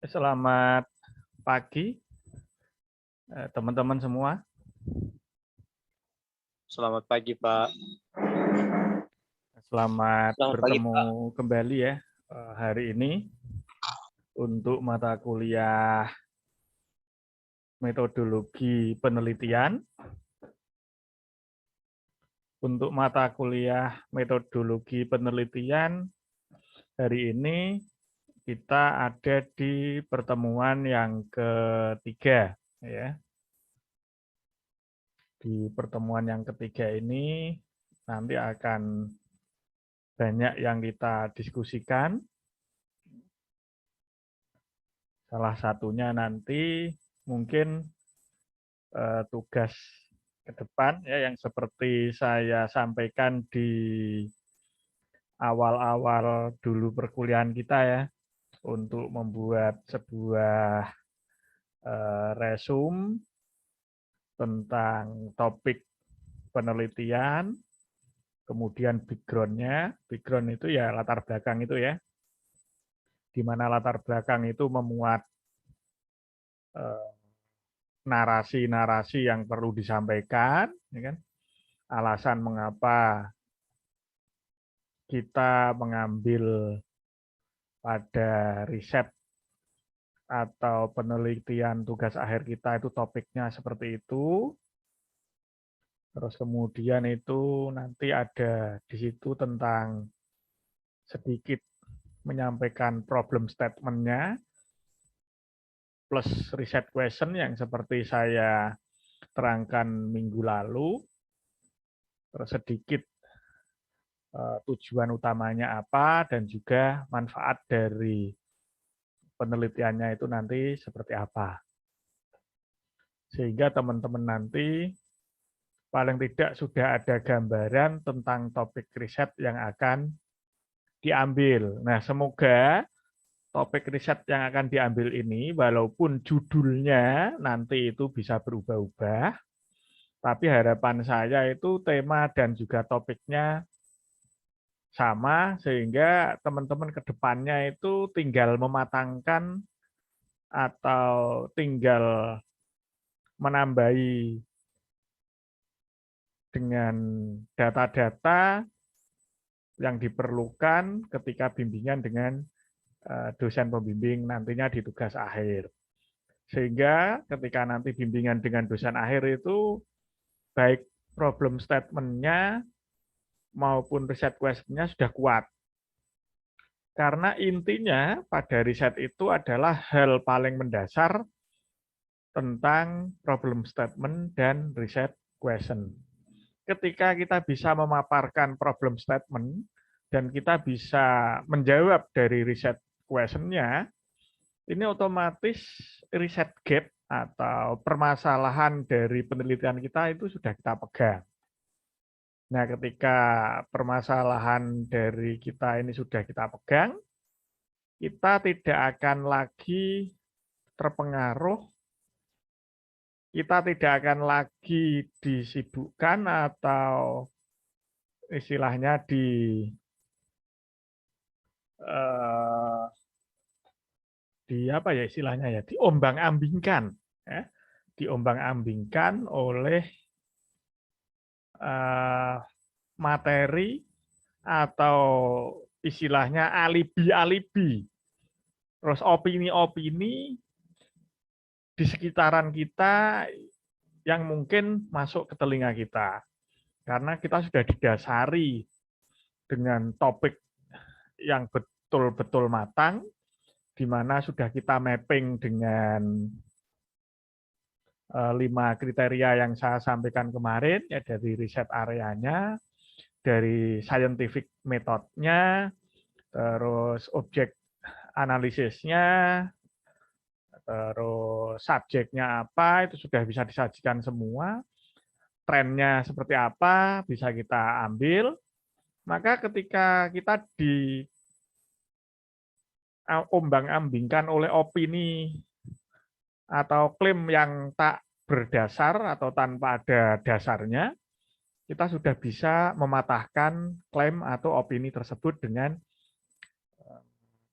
Selamat pagi, teman-teman semua. Selamat pagi, Pak. Selamat Selamat pagi, Pak. bertemu kembali ya hari ini untuk mata kuliah metodologi penelitian. Untuk mata kuliah metodologi penelitian hari ini kita ada di pertemuan yang ketiga ya. Di pertemuan yang ketiga ini nanti akan banyak yang kita diskusikan. Salah satunya nanti mungkin tugas ke depan ya yang seperti saya sampaikan di awal-awal dulu perkuliahan kita ya, untuk membuat sebuah resume tentang topik penelitian, kemudian background-nya. Background itu ya latar belakang itu ya, di mana latar belakang itu memuat narasi-narasi yang perlu disampaikan, ya kan? Alasan mengapa kita mengambil pada riset atau penelitian tugas akhir kita itu topiknya seperti itu. Terus kemudian itu nanti ada di situ tentang sedikit menyampaikan problem statement-nya plus riset question yang seperti saya terangkan minggu lalu. Terus sedikit tujuan utamanya apa dan juga manfaat dari penelitiannya itu nanti seperti apa. Sehingga teman-teman nanti paling tidak sudah ada gambaran tentang topik riset yang akan diambil. Nah, semoga topik riset yang akan diambil ini, walaupun judulnya nanti itu bisa berubah-ubah, tapi harapan saya itu tema dan juga topiknya sama, sehingga teman-teman ke depannya itu tinggal mematangkan atau tinggal menambahi dengan data-data yang diperlukan ketika bimbingan dengan dosen pembimbing nantinya di tugas akhir. Sehingga ketika nanti bimbingan dengan dosen akhir itu baik problem statement-nya maupun riset question-nya sudah kuat. Karena intinya pada riset itu adalah hal paling mendasar tentang problem statement dan riset question. Ketika kita bisa memaparkan problem statement dan kita bisa menjawab dari riset question-nya, ini otomatis riset gap atau permasalahan dari penelitian kita itu sudah kita pegang. Nah, ketika permasalahan dari kita ini sudah kita pegang, kita tidak akan lagi terpengaruh, kita tidak akan lagi disibukkan atau istilahnya di apa ya istilahnya ya, diombang-ambingkan ya, diombang-ambingkan oleh materi atau istilahnya alibi-alibi, terus opini-opini di sekitaran kita yang mungkin masuk ke telinga kita. Karena kita sudah didasari dengan topik yang betul-betul matang, di mana sudah kita mapping dengan 5 kriteria yang saya sampaikan kemarin, ya dari riset areanya, dari scientific metodenya, terus objek analisisnya, terus subjeknya apa, itu sudah bisa disajikan semua, trennya seperti apa, bisa kita ambil. Maka ketika kita diombang-ambingkan oleh opini atau klaim yang tak berdasar atau tanpa ada dasarnya, kita sudah bisa mematahkan klaim atau opini tersebut dengan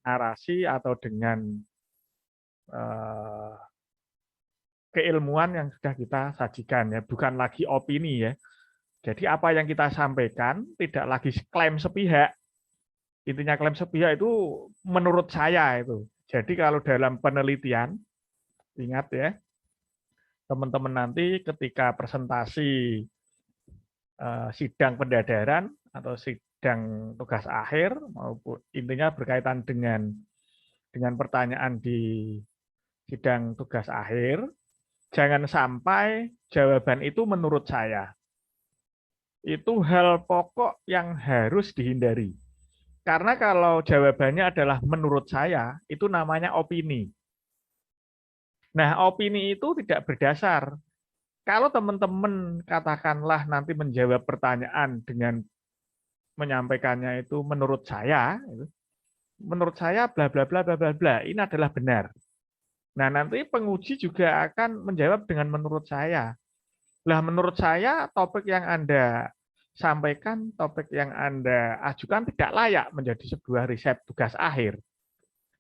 narasi atau dengan keilmuan yang sudah kita sajikan ya, bukan lagi opini ya. Jadi apa yang kita sampaikan tidak lagi klaim sepihak. Intinya klaim sepihak itu menurut saya itu. Jadi kalau dalam penelitian, ingat ya, teman-teman nanti ketika presentasi sidang pendadaran atau sidang tugas akhir maupun intinya berkaitan dengan pertanyaan di sidang tugas akhir, jangan sampai jawaban itu menurut saya. Itu hal pokok yang harus dihindari. Karena kalau jawabannya adalah menurut saya, itu namanya opini. Nah, opini itu tidak berdasar. Kalau teman-teman katakanlah nanti menjawab pertanyaan dengan menyampaikannya itu menurut saya bla bla bla bla bla bla, ini adalah benar. Nah, nanti penguji juga akan menjawab dengan menurut saya. Lah, menurut saya topik yang Anda sampaikan, topik yang Anda ajukan tidak layak menjadi sebuah riset tugas akhir.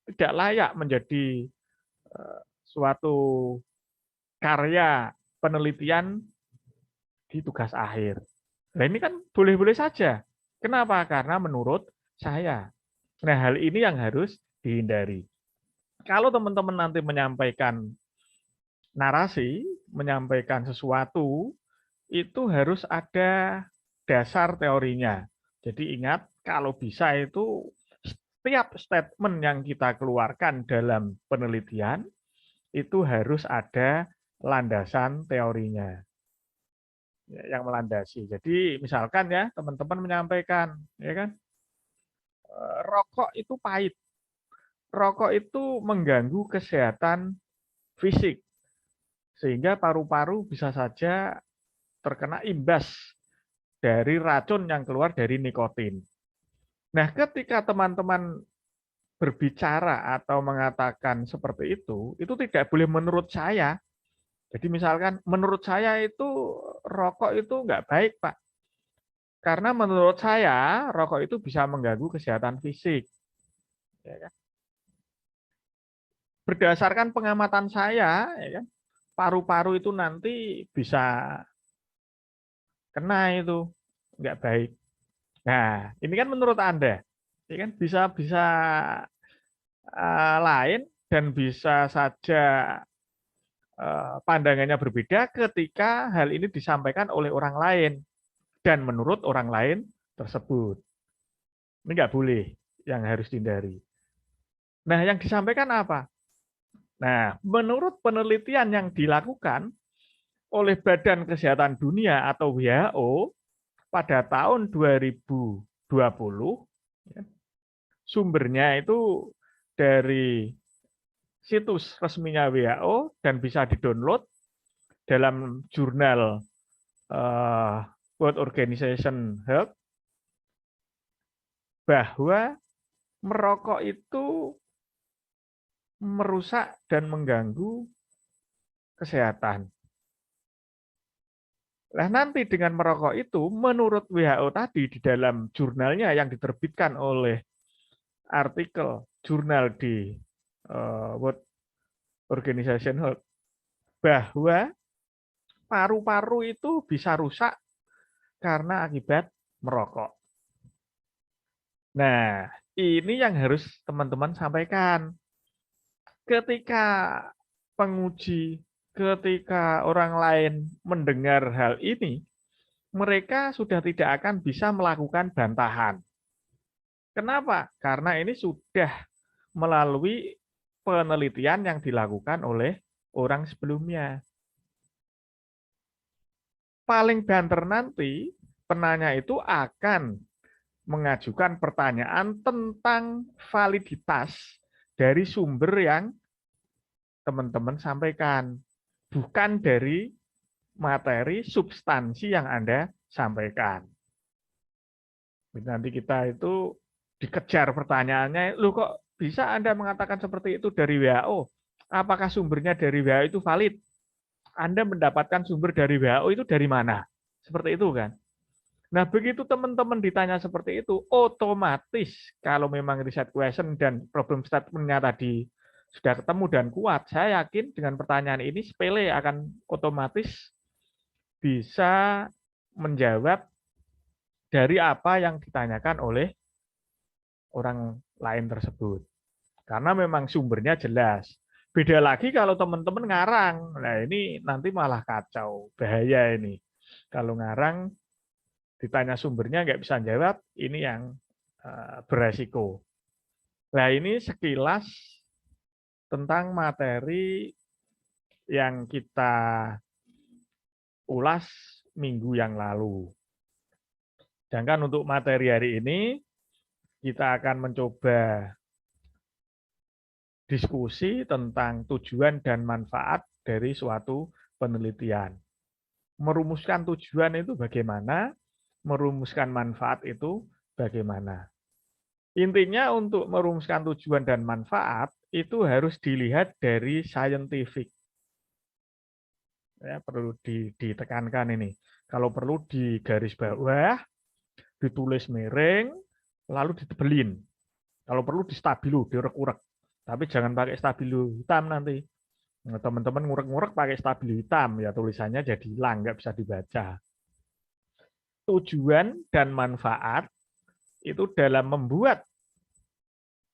Tidak layak menjadi suatu karya penelitian di tugas akhir. Nah, ini kan boleh-boleh saja. Kenapa? Karena menurut saya. Nah, hal ini yang harus dihindari. Kalau teman-teman nanti menyampaikan narasi, menyampaikan sesuatu, itu harus ada dasar teorinya. Jadi ingat, kalau bisa itu setiap statement yang kita keluarkan dalam penelitian, itu harus ada landasan teorinya yang melandasi. Jadi misalkan ya teman-teman menyampaikan, ya kan, rokok itu pahit, rokok itu mengganggu kesehatan fisik, sehingga paru-paru bisa saja terkena imbas dari racun yang keluar dari nikotin. Nah, ketika teman-teman berbicara atau mengatakan seperti itu tidak boleh menurut saya. Jadi misalkan menurut saya itu rokok itu nggak baik, Pak. Karena menurut saya rokok itu bisa mengganggu kesehatan fisik. Ya kan? Berdasarkan pengamatan saya, ya kan, paru-paru itu nanti bisa kena itu nggak baik. Nah, ini kan menurut Anda, ya kan bisa lain dan bisa saja pandangannya berbeda ketika hal ini disampaikan oleh orang lain dan menurut orang lain tersebut. Ini nggak boleh, yang harus dihindari. Nah, yang disampaikan apa? Nah, menurut penelitian yang dilakukan oleh Badan Kesehatan Dunia atau WHO pada tahun 2020, sumbernya itu dari situs resminya WHO dan bisa didownload dalam jurnal World Organization Health, bahwa merokok itu merusak dan mengganggu kesehatan. Nah, nanti dengan merokok itu, menurut WHO tadi di dalam jurnalnya yang diterbitkan oleh artikel jurnal di World Organization Health, bahwa paru-paru itu bisa rusak karena akibat merokok. Nah, ini yang harus teman-teman sampaikan. Ketika penguji, ketika orang lain mendengar hal ini, mereka sudah tidak akan bisa melakukan bantahan. Kenapa? Karena ini sudah melalui penelitian yang dilakukan oleh orang sebelumnya. Paling banter nanti, penanya itu akan mengajukan pertanyaan tentang validitas dari sumber yang teman-teman sampaikan, bukan dari materi substansi yang Anda sampaikan. Nanti kita itu dikejar pertanyaannya, lu kok bisa Anda mengatakan seperti itu dari WHO? Apakah sumbernya dari WHO itu valid? Anda mendapatkan sumber dari WHO itu dari mana? Seperti itu kan? Nah, begitu teman-teman ditanya seperti itu, otomatis kalau memang riset question dan problem statement-nya tadi sudah ketemu dan kuat, saya yakin dengan pertanyaan ini sepele akan otomatis bisa menjawab dari apa yang ditanyakan oleh orang lain tersebut. Karena memang sumbernya jelas. Beda lagi kalau teman-teman ngarang. Nah, ini nanti malah kacau, bahaya ini. Kalau ngarang ditanya sumbernya nggak bisa jawab, ini yang beresiko. Nah, ini sekilas tentang materi yang kita ulas minggu yang lalu. Sedangkan untuk materi hari ini, kita akan mencoba diskusi tentang tujuan dan manfaat dari suatu penelitian. Merumuskan tujuan itu bagaimana, merumuskan manfaat itu bagaimana. Intinya untuk merumuskan tujuan dan manfaat itu harus dilihat dari scientific. Ya, perlu ditekankan ini. Kalau perlu di garis bawah, ditulis miring, lalu ditebelin. Kalau perlu di stabilo, diurek-urek. Tapi jangan pakai stabilo hitam nanti. Teman-teman ngurek-ngurek pakai stabilo hitam, ya tulisannya jadi hilang, nggak bisa dibaca. Tujuan dan manfaat itu dalam membuat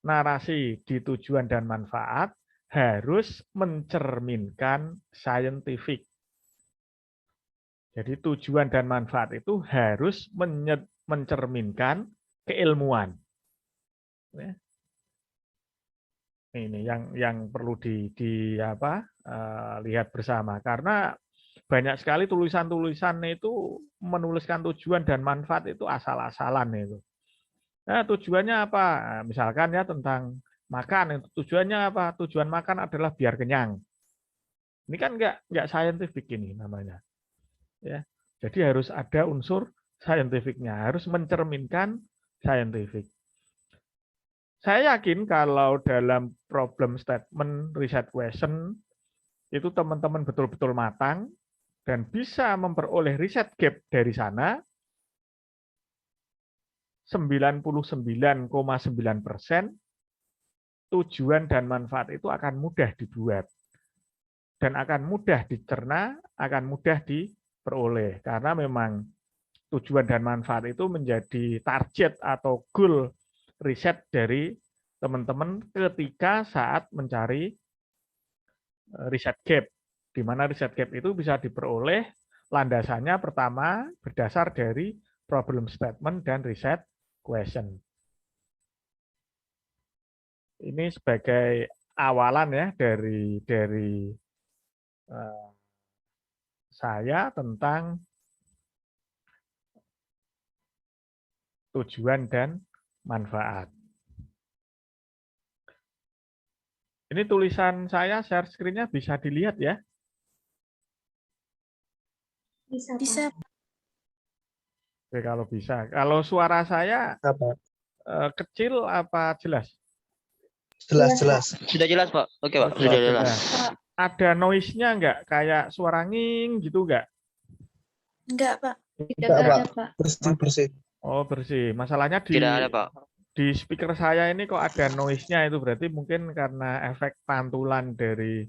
narasi di tujuan dan manfaat harus mencerminkan scientific. Jadi tujuan dan manfaat itu harus mencerminkan keilmuan. Ini yang perlu lihat bersama, karena banyak sekali tulisan-tulisan itu menuliskan tujuan dan manfaat itu asal-asalan itu. Nah, tujuannya apa? Nah, misalkan ya tentang makan, tujuannya apa? Tujuan makan adalah biar kenyang. Ini kan nggak scientific ini namanya. Ya, jadi harus ada unsur scientificnya, harus mencerminkan scientific. Saya yakin kalau dalam problem statement, research question, itu teman-teman betul-betul matang dan bisa memperoleh riset gap dari sana, 99,9% tujuan dan manfaat itu akan mudah dibuat. Dan akan mudah dicerna, akan mudah diperoleh. Karena memang tujuan dan manfaat itu menjadi target atau goal riset dari teman-teman ketika saat mencari riset gap, di mana riset gap itu bisa diperoleh landasannya pertama berdasar dari problem statement dan riset question. Ini sebagai awalan ya dari saya tentang tujuan dan manfaat. Ini tulisan saya, share screen-nya bisa dilihat ya. Bisa. Oke, kalau bisa. Kalau suara saya kecil apa jelas? Jelas. Sudah jelas, Pak. Oke, Pak. Sudah Sudah jelas. Ada noise-nya enggak? Kayak suara nging gitu enggak? Enggak, Pak. Tidak ada, Pak. Bersih. Oh, bersih. Masalahnya Tidak ada, Pak. di speaker saya ini kok ada noise-nya, itu berarti mungkin karena efek pantulan dari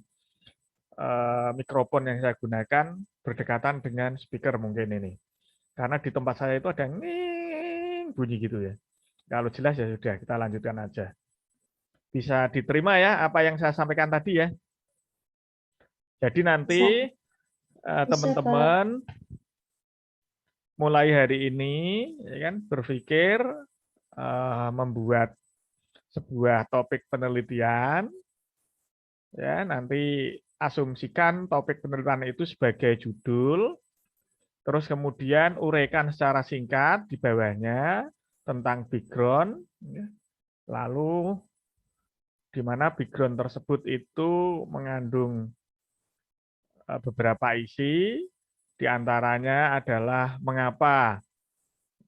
mikrofon yang saya gunakan berdekatan dengan speaker mungkin ini. Karena di tempat saya itu ada nging bunyi gitu ya. Kalau jelas ya sudah, kita lanjutkan aja. Bisa diterima ya apa yang saya sampaikan tadi ya. Jadi nanti teman-teman mulai hari ini ya kan berpikir membuat sebuah topik penelitian, ya nanti asumsikan topik penelitian itu sebagai judul, terus kemudian uraikan secara singkat di bawahnya tentang background, ya. Lalu di mana background tersebut itu mengandung beberapa isi, diantaranya adalah mengapa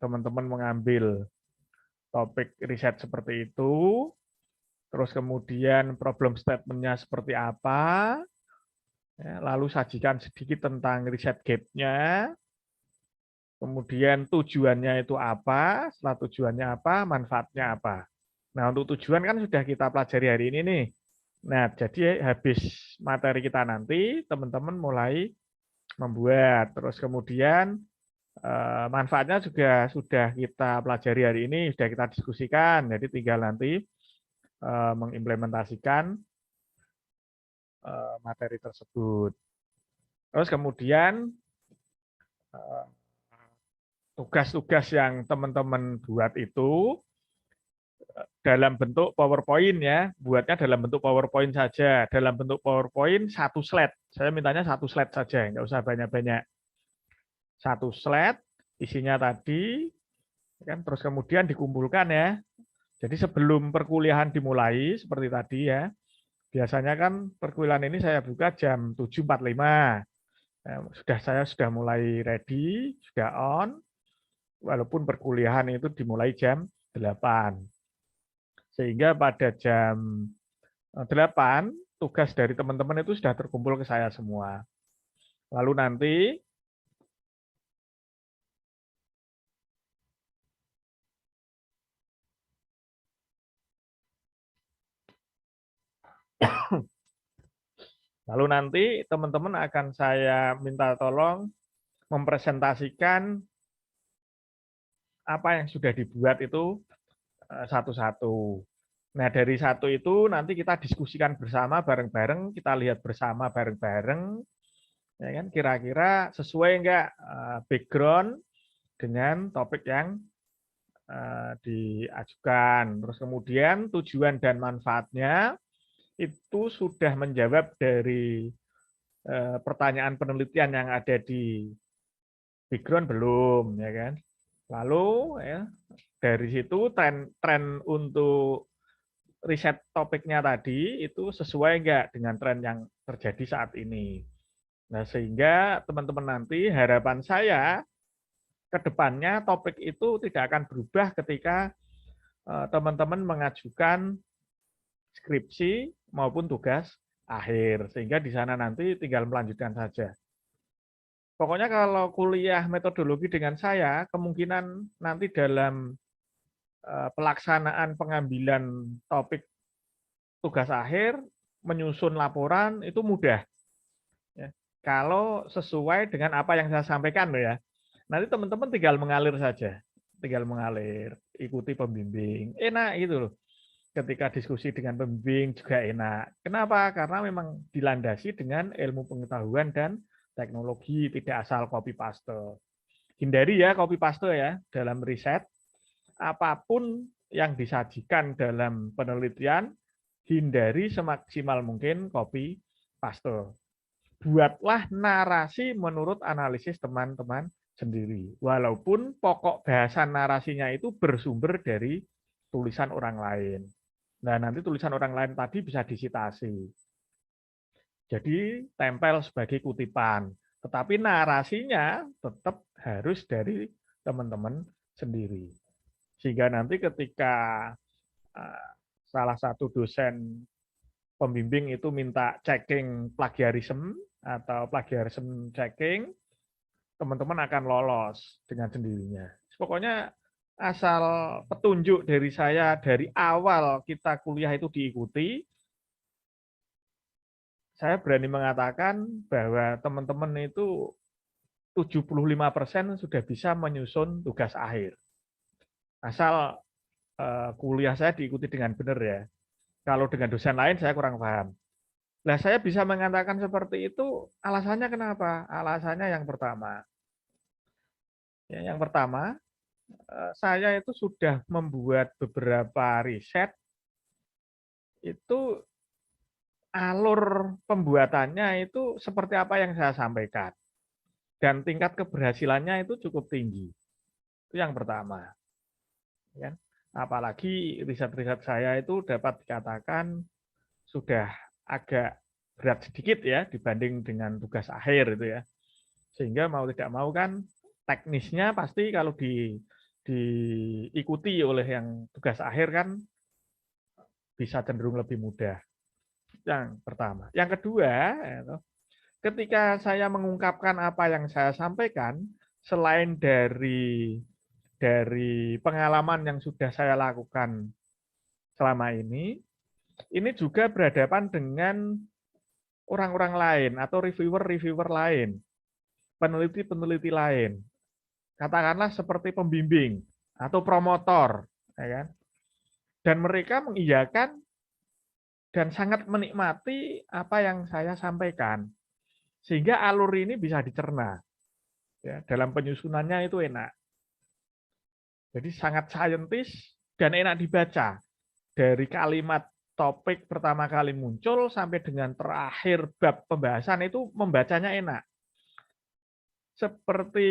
teman-teman mengambil topik riset seperti itu, terus kemudian problem statement-nya seperti apa, lalu sajikan sedikit tentang riset gap-nya, kemudian tujuannya itu apa, setelah tujuannya apa, manfaatnya apa. Nah, untuk tujuan kan sudah kita pelajari hari ini nih. Nah, jadi habis materi kita nanti, teman-teman mulai membuat. Terus kemudian manfaatnya juga sudah kita pelajari hari ini, sudah kita diskusikan. Jadi tinggal nanti mengimplementasikan materi tersebut. Terus kemudian tugas-tugas yang teman-teman buat itu dalam bentuk PowerPoint ya, buatnya dalam bentuk PowerPoint saja. Dalam bentuk PowerPoint satu slide. Saya mintanya satu slide saja, nggak usah banyak-banyak. Satu slide, isinya tadi, kan terus kemudian dikumpulkan ya. Jadi sebelum perkuliahan dimulai, seperti tadi ya, biasanya kan perkuliahan ini saya buka jam 7.45. Saya sudah mulai ready, sudah on, walaupun perkuliahan itu dimulai jam 8. Sehingga pada jam 8, tugas dari teman-teman itu sudah terkumpul ke saya semua. Lalu nanti teman-teman akan saya minta tolong mempresentasikan apa yang sudah dibuat itu satu-satu. Nah, dari satu itu nanti kita diskusikan bersama bareng-bareng, kita lihat bersama bareng-bareng, ya kan? Kira-kira sesuai enggak background dengan topik yang diajukan. Terus kemudian tujuan dan manfaatnya itu sudah menjawab dari pertanyaan penelitian yang ada di background belum, ya kan? Lalu ya, dari situ tren untuk riset topiknya tadi itu sesuai enggak dengan tren yang terjadi saat ini. Nah, sehingga teman-teman nanti harapan saya ke depannya topik itu tidak akan berubah ketika teman-teman mengajukan skripsi maupun tugas akhir. Sehingga di sana nanti tinggal melanjutkan saja. Pokoknya kalau kuliah metodologi dengan saya, kemungkinan nanti dalam pelaksanaan pengambilan topik tugas akhir, menyusun laporan itu mudah. Ya. Kalau sesuai dengan apa yang saya sampaikan loh ya. Nanti teman-teman tinggal mengalir saja. Tinggal mengalir, ikuti pembimbing. Enak gitu loh. Ketika diskusi dengan pembimbing juga enak. Kenapa? Karena memang dilandasi dengan ilmu pengetahuan dan teknologi, tidak asal copy paste. Hindari ya copy paste ya dalam riset. Apapun yang disajikan dalam penelitian, hindari semaksimal mungkin copy paste. Buatlah narasi menurut analisis teman-teman sendiri. Walaupun pokok bahasan narasinya itu bersumber dari tulisan orang lain. Nah, nanti tulisan orang lain tadi bisa disitasi. Jadi tempel sebagai kutipan. Tetapi narasinya tetap harus dari teman-teman sendiri. Sehingga nanti ketika salah satu dosen pembimbing itu minta checking plagiarisme atau plagiarisme checking, teman-teman akan lolos dengan sendirinya. Pokoknya asal petunjuk dari saya dari awal kita kuliah itu diikuti, saya berani mengatakan bahwa teman-teman itu 75% sudah bisa menyusun tugas akhir. Asal kuliah saya diikuti dengan benar ya. Kalau dengan dosen lain saya kurang paham. Nah, saya bisa mengatakan seperti itu, alasannya kenapa? Alasannya yang pertama. Ya, yang pertama, saya itu sudah membuat beberapa riset, itu alur pembuatannya itu seperti apa yang saya sampaikan. Dan tingkat keberhasilannya itu cukup tinggi. Itu yang pertama. Ya. Apalagi riset-riset saya itu dapat dikatakan sudah agak berat sedikit ya dibanding dengan tugas akhir itu ya. Sehingga mau tidak mau kan teknisnya pasti kalau diikuti oleh yang tugas akhir kan bisa cenderung lebih mudah. Yang pertama. Yang kedua, ketika saya mengungkapkan apa yang saya sampaikan, selain dari pengalaman yang sudah saya lakukan selama ini, ini juga berhadapan dengan orang-orang lain atau reviewer-reviewer lain, peneliti-peneliti lain. Katakanlah seperti pembimbing atau promotor, ya kan? Dan mereka mengiyakan dan sangat menikmati apa yang saya sampaikan, sehingga alur ini bisa dicerna. Ya, dalam penyusunannya itu enak. Jadi sangat saintis dan enak dibaca. Dari kalimat topik pertama kali muncul sampai dengan terakhir bab pembahasan itu membacanya enak. Seperti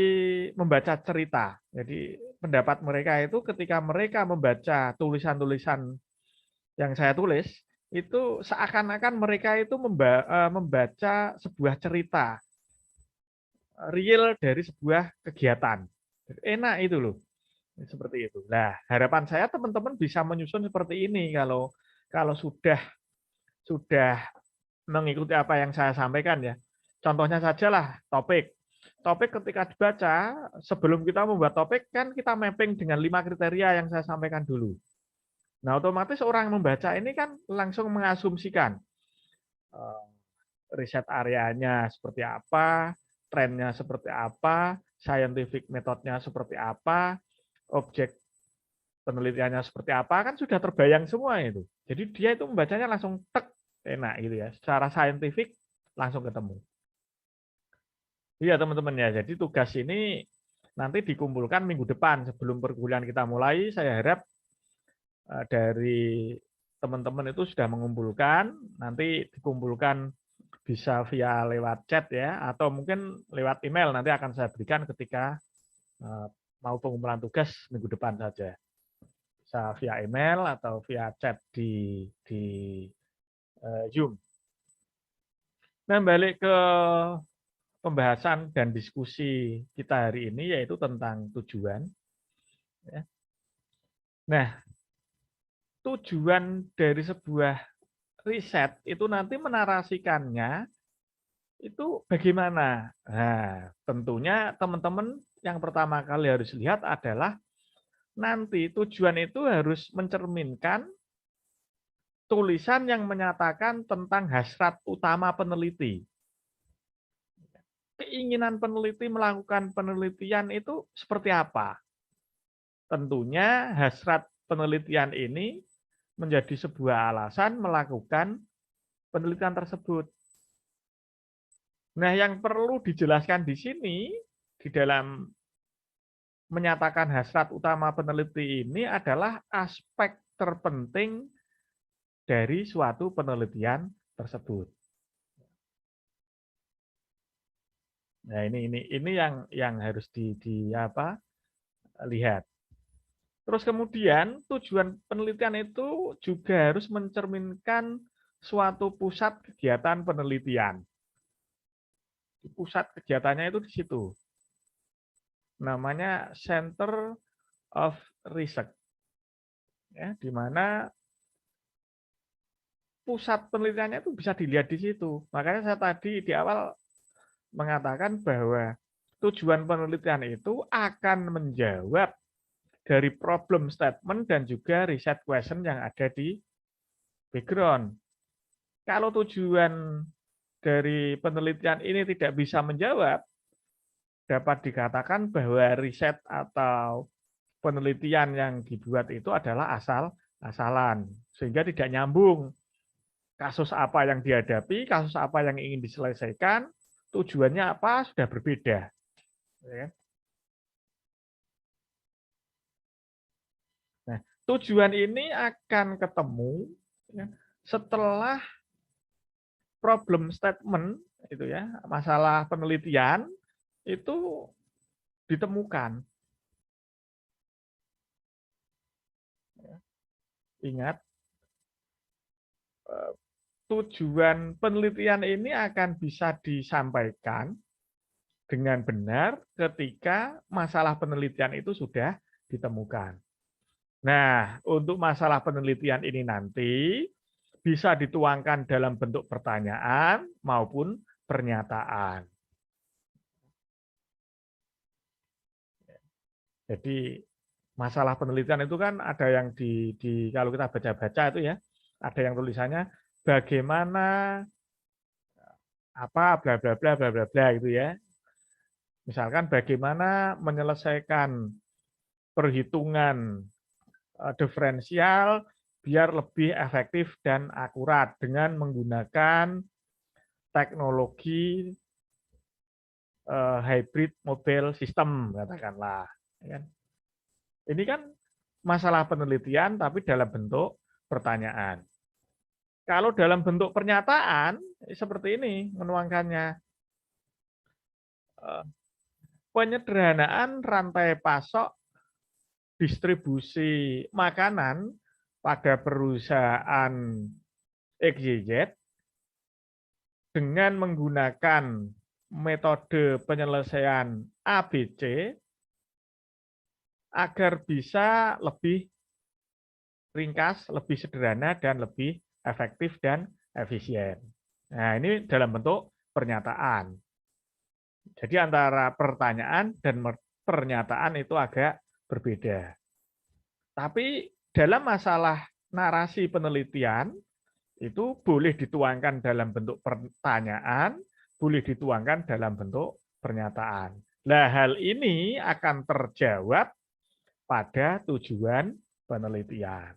membaca cerita. Jadi pendapat mereka itu ketika mereka membaca tulisan-tulisan yang saya tulis, itu seakan-akan mereka itu membaca sebuah cerita real dari sebuah kegiatan. Enak itu loh. Seperti itu. Nah, harapan saya teman-teman bisa menyusun seperti ini kalau sudah mengikuti apa yang saya sampaikan ya. Contohnya sajalah topik. Topik ketika dibaca, sebelum kita membuat topik kan kita mapping dengan 5 kriteria yang saya sampaikan dulu. Nah, otomatis orang membaca ini kan langsung mengasumsikan riset areanya seperti apa, trennya seperti apa, scientific metodenya seperti apa, objek penelitiannya seperti apa, kan sudah terbayang semua itu. Jadi dia itu membacanya langsung tek, enak gitu ya. Secara saintifik langsung ketemu. Iya teman-teman ya, jadi tugas ini nanti dikumpulkan minggu depan sebelum perkuliahan kita mulai. Saya harap dari teman-teman itu sudah mengumpulkan, nanti dikumpulkan bisa via lewat chat ya, atau mungkin lewat email nanti akan saya berikan ketika mau pengumpulan tugas minggu depan saja. Bisa via email atau via chat di Zoom. Nah, balik ke pembahasan dan diskusi kita hari ini yaitu tentang tujuan. Nah, tujuan dari sebuah riset itu nanti menarasikannya itu bagaimana? Nah, tentunya teman-teman yang pertama kali harus lihat adalah nanti tujuan itu harus mencerminkan tulisan yang menyatakan tentang hasrat utama peneliti. Keinginan peneliti melakukan penelitian itu seperti apa? Tentunya hasrat penelitian ini menjadi sebuah alasan melakukan penelitian tersebut. Nah, yang perlu dijelaskan di sini, di dalam menyatakan hasrat utama peneliti ini adalah aspek terpenting dari suatu penelitian tersebut. Nah, ini yang harus lihat. Terus kemudian tujuan penelitian itu juga harus mencerminkan suatu pusat kegiatan penelitian. Pusat kegiatannya itu di situ. Namanya Center of Research. Ya, di mana pusat penelitiannya itu bisa dilihat di situ. Makanya saya tadi di awal mengatakan bahwa tujuan penelitian itu akan menjawab dari problem statement dan juga riset question yang ada di background. Kalau tujuan dari penelitian ini tidak bisa menjawab, dapat dikatakan bahwa riset atau penelitian yang dibuat itu adalah asal-asalan, sehingga tidak nyambung. Kasus apa yang dihadapi, kasus apa yang ingin diselesaikan, tujuannya apa, sudah berbeda. Nah, tujuan ini akan ketemu setelah problem statement itu ya, masalah penelitian itu ditemukan. Ingat, tujuan penelitian ini akan bisa disampaikan dengan benar ketika masalah penelitian itu sudah ditemukan. Nah, untuk masalah penelitian ini nanti bisa dituangkan dalam bentuk pertanyaan maupun pernyataan. Jadi masalah penelitian itu kan ada yang kalau kita baca-baca itu ya, Ada yang tulisannya bagaimana apa bla bla bla bla bla bla gitu ya. Misalkan bagaimana menyelesaikan perhitungan diferensial biar lebih efektif dan akurat dengan menggunakan teknologi hybrid model system katakanlah. Ini kan masalah penelitian tapi dalam bentuk pertanyaan. Kalau dalam bentuk pernyataan seperti ini menuangkannya. Penyederhanaan rantai pasok distribusi makanan pada perusahaan XYZ dengan menggunakan metode penyelesaian ABC agar bisa lebih ringkas, lebih sederhana, dan lebih efektif dan efisien. Nah, ini dalam bentuk pernyataan. Jadi antara pertanyaan dan pernyataan itu agak berbeda. Tapi dalam masalah narasi penelitian, itu boleh dituangkan dalam bentuk pertanyaan, boleh dituangkan dalam bentuk pernyataan. Nah, hal ini akan terjawab pada tujuan penelitian.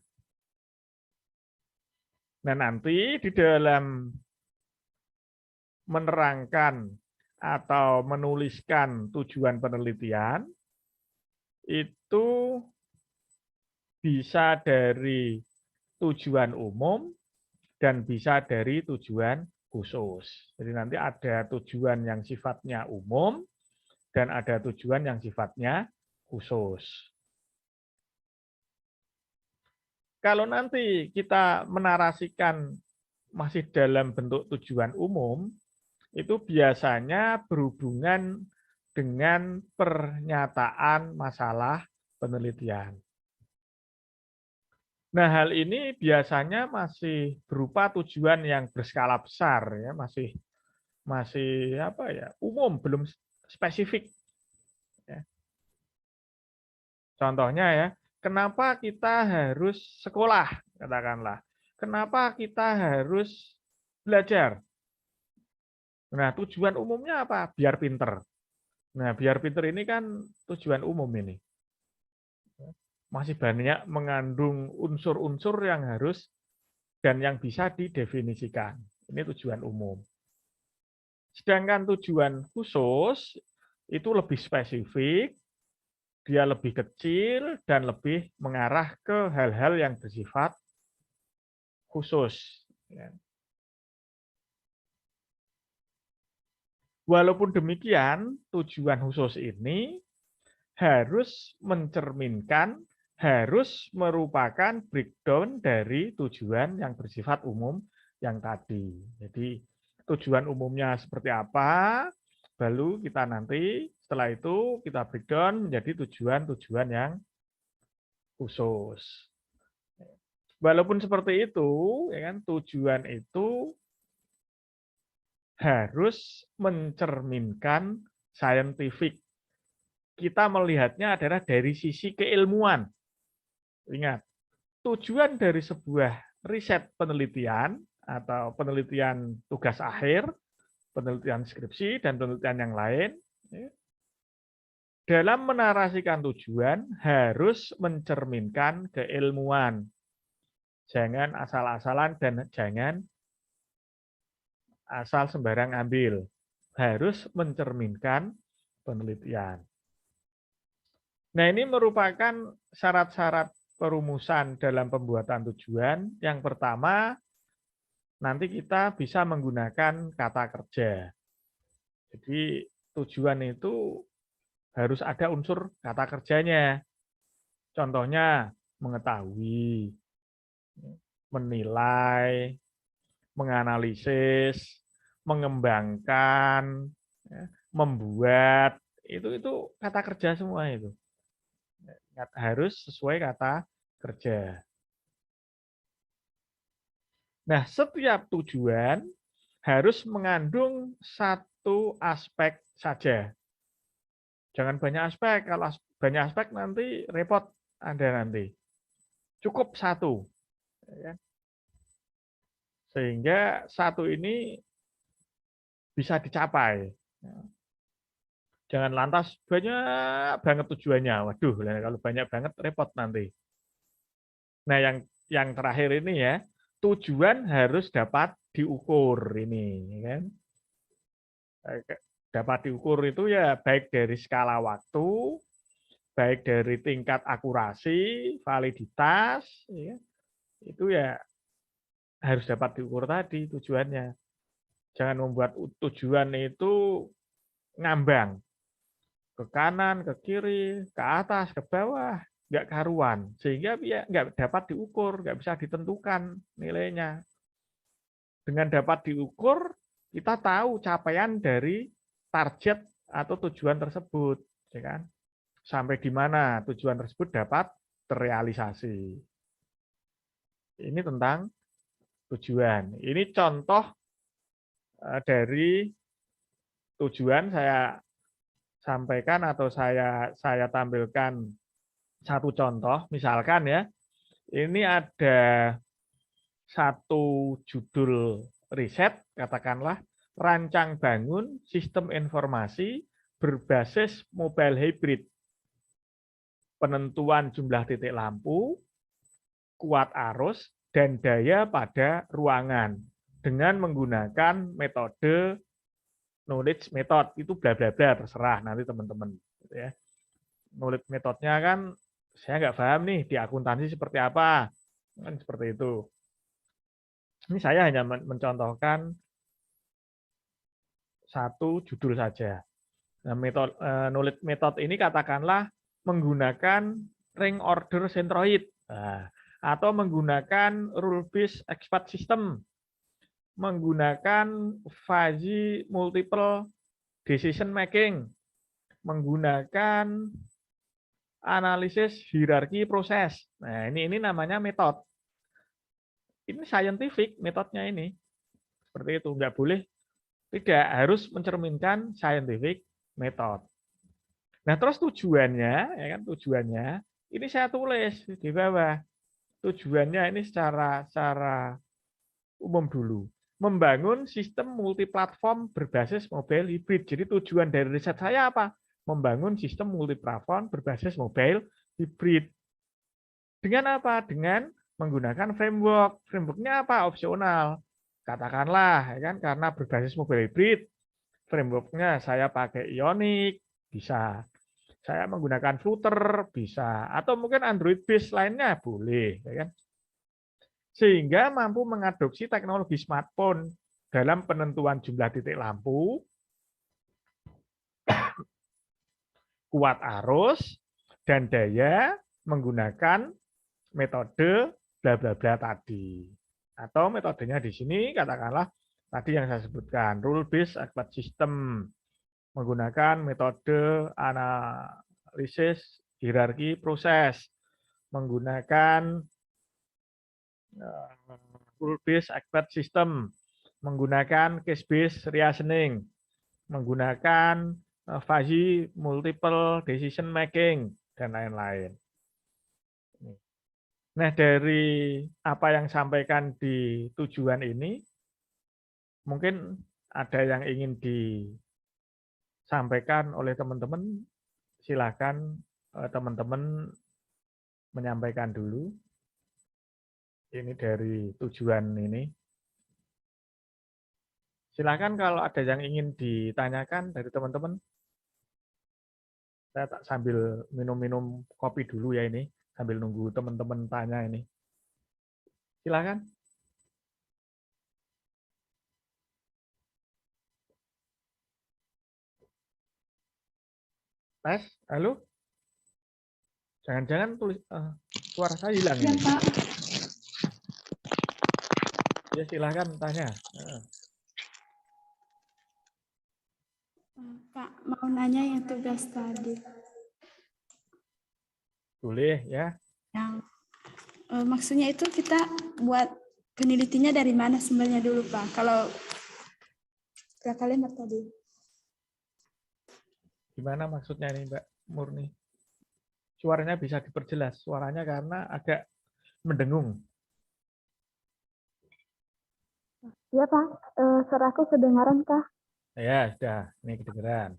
Nah, nanti di dalam menerangkan atau menuliskan tujuan penelitian, itu bisa dari tujuan umum dan bisa dari tujuan khusus. Jadi nanti ada tujuan yang sifatnya umum dan ada tujuan yang sifatnya khusus. Kalau nanti kita menarasikan masih dalam bentuk tujuan umum, itu biasanya berhubungan dengan pernyataan masalah penelitian. Nah, hal ini biasanya masih berupa tujuan yang berskala besar ya, masih apa ya, umum, belum spesifik. Ya. Contohnya ya, kenapa kita harus sekolah, katakanlah. Kenapa kita harus belajar? Nah, tujuan umumnya apa? Biar pinter. Nah, biar pinter ini kan tujuan umum ini. Masih banyak mengandung unsur-unsur yang harus dan yang bisa didefinisikan. Ini tujuan umum. Sedangkan tujuan khusus itu lebih spesifik, dia lebih kecil, dan lebih mengarah ke hal-hal yang bersifat khusus. Walaupun demikian, tujuan khusus ini harus mencerminkan, harus merupakan breakdown dari tujuan yang bersifat umum yang tadi. Jadi tujuan umumnya seperti apa, lalu kita nanti setelah itu kita breakdown menjadi tujuan-tujuan yang khusus. Walaupun seperti itu, ya kan, tujuan itu harus mencerminkan scientific. Kita melihatnya adalah dari sisi keilmuan. Ingat, tujuan dari sebuah riset penelitian atau penelitian tugas akhir, penelitian skripsi, dan penelitian yang lain, dalam menarasikan tujuan harus mencerminkan keilmuan. Jangan asal-asalan dan jangan asal sembarang ambil. Harus mencerminkan penelitian. Nah, ini merupakan syarat-syarat perumusan dalam pembuatan tujuan. Yang pertama, nanti kita bisa menggunakan kata kerja. Jadi tujuan itu harus ada unsur kata kerjanya. Contohnya mengetahui, menilai, menganalisis, mengembangkan, membuat, itu kata kerja semua itu. Harus sesuai kata kerja. Nah, setiap tujuan harus mengandung satu aspek saja. Jangan banyak aspek. Kalau banyak aspek nanti repot Anda nanti. Cukup satu. Sehingga satu ini bisa dicapai. Jangan lantas banyak banget tujuannya. Waduh, kalau banyak banget repot nanti. Nah, yang terakhir ini ya, tujuan harus dapat diukur ini, kan? Dapat diukur itu ya baik dari skala waktu, baik dari tingkat akurasi, validitas, ya, itu ya harus dapat diukur tadi tujuannya. Jangan membuat tujuan itu ngambang ke kanan, ke kiri, ke atas, ke bawah, nggak karuan, sehingga ya nggak dapat diukur, nggak bisa ditentukan nilainya. Dengan dapat diukur, kita tahu capaian dari target atau tujuan tersebut, ya kan? Sampai di mana tujuan tersebut dapat terrealisasi. Ini tentang tujuan. Ini contoh dari tujuan saya sampaikan atau saya tampilkan satu contoh. Misalkan ya, ini ada satu judul riset, katakanlah rancang bangun sistem informasi berbasis mobile hybrid. Penentuan jumlah titik lampu, kuat arus, dan daya pada ruangan dengan menggunakan metode knowledge method. Itu bla bla bla, terserah nanti teman-teman. Ya. Knowledge methodnya kan saya nggak paham nih di akuntansi seperti apa, kan seperti itu. Ini saya hanya mencontohkan satu judul saja. Nah, knowledge method ini katakanlah menggunakan ring order centroid, atau menggunakan rule based expert system, menggunakan fuzzy multiple decision making, menggunakan analisis hierarki proses. Nah, ini namanya metode. Ini scientific metodenya ini. Seperti itu, nggak boleh, tidak harus mencerminkan scientific method. Nah, terus tujuannya, ya kan, tujuannya ini saya tulis di bawah. Tujuannya ini secara umum dulu. Membangun sistem multiplatform berbasis mobile hybrid. Jadi tujuan dari riset saya apa? Membangun sistem multiplatform berbasis mobile hybrid. Dengan apa? Dengan menggunakan framework. Frameworknya apa? Opsional. Katakanlah, ya kan, karena berbasis mobile hybrid, frameworknya saya pakai Ionic, bisa. Saya menggunakan Flutter, bisa. Atau mungkin Android base lainnya, boleh. Ya kan? Sehingga mampu mengadopsi teknologi smartphone dalam penentuan jumlah titik lampu, kuat arus, dan daya menggunakan metode bla bla bla tadi. Atau metodenya di sini katakanlah tadi yang saya sebutkan, rule based expert system, menggunakan metode analisis hierarki proses, menggunakan rule based expert system, menggunakan case based reasoning, menggunakan fuzzy multiple decision making, dan lain-lain. Nah, dari apa yang sampaikan di tujuan ini, mungkin ada yang ingin disampaikan oleh teman-teman, silakan teman-teman menyampaikan dulu. Ini dari tujuan ini. Silakan kalau ada yang ingin ditanyakan dari teman-teman. Saya tak sambil minum-minum kopi dulu ya ini, sambil nunggu teman-teman tanya ini. Silakan. Tes, halo? Jangan-jangan tulis suara saya hilang Ya, ini. Pak. Ya, silakan tanya. Pak, mau nanya yang tugas tadi. Boleh ya. Yang maksudnya itu kita buat penelitinya dari mana sebenarnya dulu, Pak? Kalau kalimat tadi. Gimana maksudnya nih, Mbak Murni? Suaranya bisa diperjelas, suaranya karena agak mendengung. Iya Pak, suaraku kedengaran Kak. Ya, sudah. Ini kedengeran.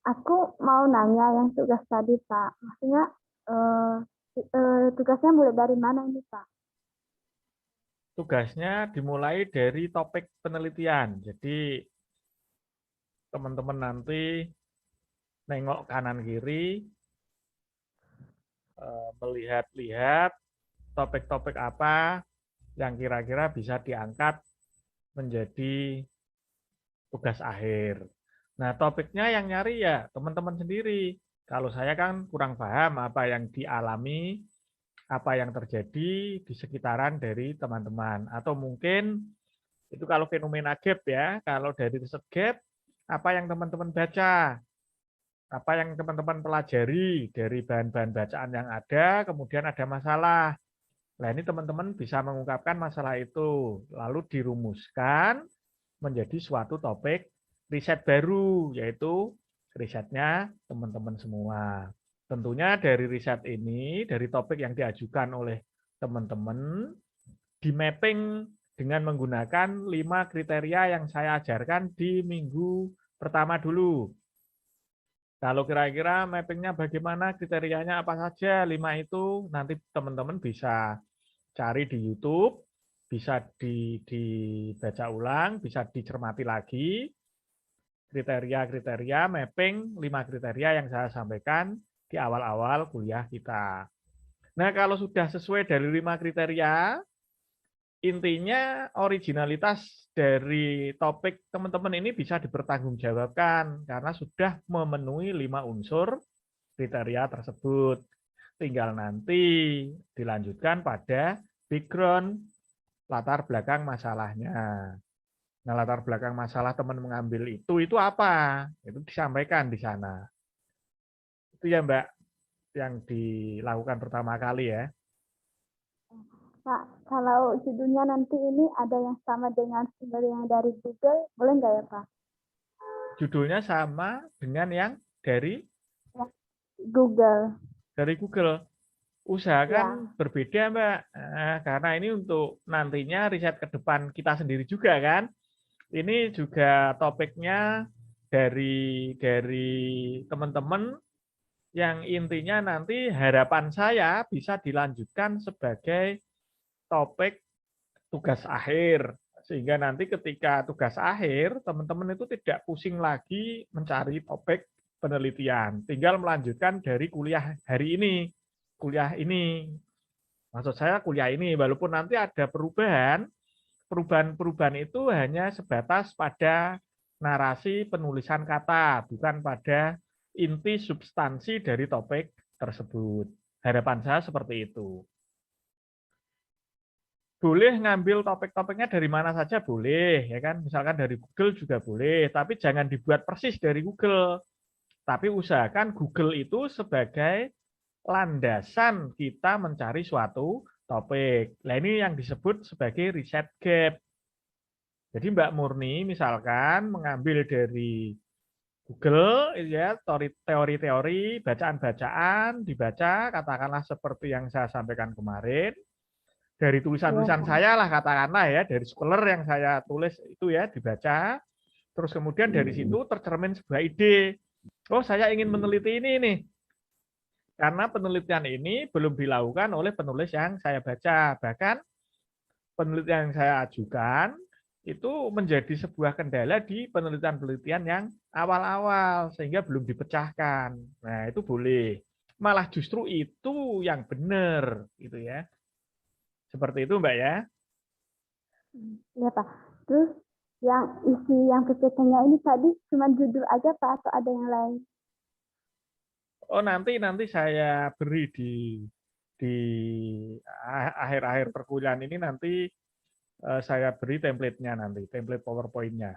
Aku mau nanya yang tugas tadi Pak. Maksudnya tugasnya mulai dari mana ini Pak? Tugasnya dimulai dari topik penelitian. Jadi teman-teman nanti nengok kanan kiri, melihat-lihat topik-topik apa yang kira-kira bisa diangkat menjadi tugas akhir. Nah, topiknya yang nyari ya teman-teman sendiri. Kalau saya kan kurang paham apa yang dialami, apa yang terjadi di sekitaran dari teman-teman. Atau mungkin itu kalau fenomena gap ya, kalau dari riset gap, apa yang teman-teman baca, apa yang teman-teman pelajari dari bahan-bahan bacaan yang ada, kemudian ada masalah. Nah, ini teman-teman bisa mengungkapkan masalah itu, lalu dirumuskan menjadi suatu topik riset baru, yaitu risetnya teman-teman semua. Tentunya dari riset ini, dari topik yang diajukan oleh teman-teman, di mapping dengan menggunakan 5 kriteria yang saya ajarkan di minggu pertama dulu. Kalau kira-kira mappingnya bagaimana, kriterianya apa saja, 5 itu nanti teman-teman bisa cari di YouTube, bisa dibaca ulang, bisa dicermati lagi, kriteria-kriteria mapping 5 kriteria yang saya sampaikan di awal-awal kuliah kita. Nah, kalau sudah sesuai dari 5 kriteria, intinya originalitas dari topik teman-teman ini bisa dipertanggungjawabkan karena sudah memenuhi 5 unsur kriteria tersebut. Tinggal nanti dilanjutkan pada background, latar belakang masalahnya. Nah, latar belakang masalah teman mengambil itu apa? Itu disampaikan di sana. Itu ya Mbak, yang dilakukan pertama kali ya. Pak, kalau judulnya nanti ini ada yang sama dengan sumber yang dari Google, boleh nggak ya Pak? Judulnya sama dengan yang dari Google. Google. Usahakan Ya. berbeda Mbak. Nah, karena ini untuk nantinya riset ke depan kita sendiri juga kan. Ini juga topiknya dari teman-teman yang intinya nanti harapan saya bisa dilanjutkan sebagai topik tugas akhir. Sehingga nanti ketika tugas akhir, teman-teman itu tidak pusing lagi mencari topik penelitian. Tinggal melanjutkan dari kuliah hari ini. Kuliah ini. Maksud saya kuliah ini, walaupun nanti ada perubahan itu hanya sebatas pada narasi penulisan kata, bukan pada inti substansi dari topik tersebut. Harapan saya seperti itu. Boleh ngambil topik-topiknya dari mana saja boleh, ya kan? Misalkan dari Google juga boleh, tapi jangan dibuat persis dari Google. Tapi usahakan Google itu sebagai landasan kita mencari suatu topik. Nah, ini yang disebut sebagai riset gap. Jadi Mbak Murni misalkan mengambil dari Google ya teori-teori, bacaan-bacaan dibaca, katakanlah seperti yang saya sampaikan kemarin. Dari tulisan-tulisan saya lah katakanlah ya, dari scholar yang saya tulis itu ya dibaca. Terus kemudian dari situ tercermin sebuah ide. Oh, saya ingin meneliti ini nih. Karena penelitian ini belum dilakukan oleh penulis yang saya baca. Bahkan penelitian yang saya ajukan itu menjadi sebuah kendala di penelitian-penelitian yang awal-awal sehingga belum dipecahkan. Nah, itu boleh. Malah justru itu yang benar gitu ya. Seperti itu, Mbak ya. Iya Pak. Terus yang isi yang PPT-nya ini tadi cuma judul aja Pak atau ada yang lain? Oh, nanti saya beri di akhir-akhir perkuliahan ini nanti saya beri template-nya nanti, template PowerPoint-nya.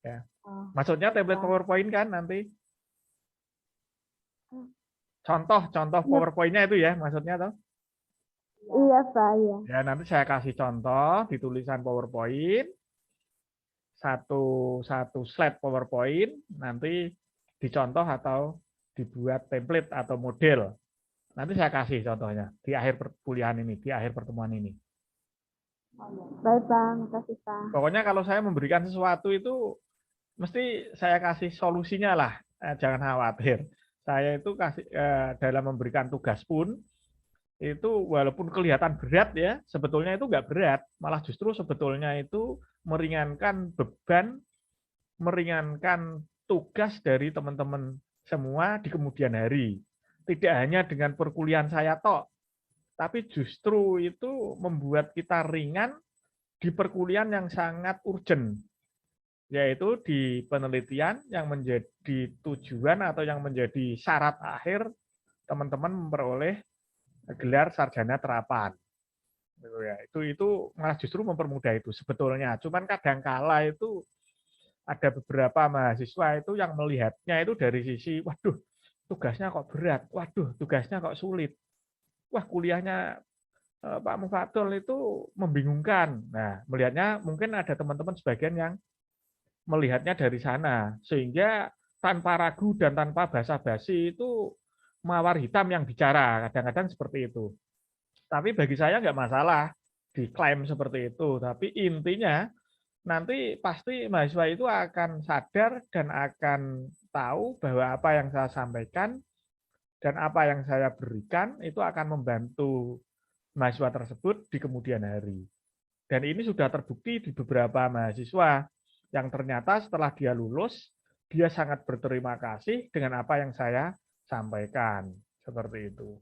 Ya. Maksudnya template PowerPoint kan nanti? Contoh PowerPoint-nya itu ya maksudnya toh? Iya Pak, iya. Ya, nanti saya kasih contoh di tulisan PowerPoint, satu slide PowerPoint, nanti dicontoh atau dibuat template atau model. Nanti saya kasih contohnya di akhir perkuliahan ini, di akhir pertemuan ini. Baik Bang, makasih Bang. Pokoknya kalau saya memberikan sesuatu itu mesti saya kasih solusinya lah. Jangan khawatir. Saya itu dalam memberikan tugas pun itu walaupun kelihatan berat ya, sebetulnya itu nggak berat. Malah justru sebetulnya itu meringankan beban, meringankan tugas dari teman-teman semua di kemudian hari. Tidak hanya dengan perkuliahan saya tok, tapi justru itu membuat kita ringan di perkuliahan yang sangat urgent, yaitu di penelitian yang menjadi tujuan atau yang menjadi syarat akhir teman-teman memperoleh gelar sarjana terapan. Itu malah justru mempermudah itu sebetulnya. Cuman kadangkala itu ada beberapa mahasiswa itu yang melihatnya itu dari sisi, waduh, tugasnya kok berat, waduh, tugasnya kok sulit, wah kuliahnya Pak Mufaddal itu membingungkan. Nah, melihatnya mungkin ada teman-teman sebagian yang melihatnya dari sana, sehingga tanpa ragu dan tanpa basa-basi itu mawar hitam yang bicara, kadang-kadang seperti itu. Tapi bagi saya nggak masalah diklaim seperti itu, tapi intinya nanti pasti mahasiswa itu akan sadar dan akan tahu bahwa apa yang saya sampaikan dan apa yang saya berikan itu akan membantu mahasiswa tersebut di kemudian hari. Dan ini sudah terbukti di beberapa mahasiswa yang ternyata setelah dia lulus, dia sangat berterima kasih dengan apa yang saya sampaikan. Seperti itu.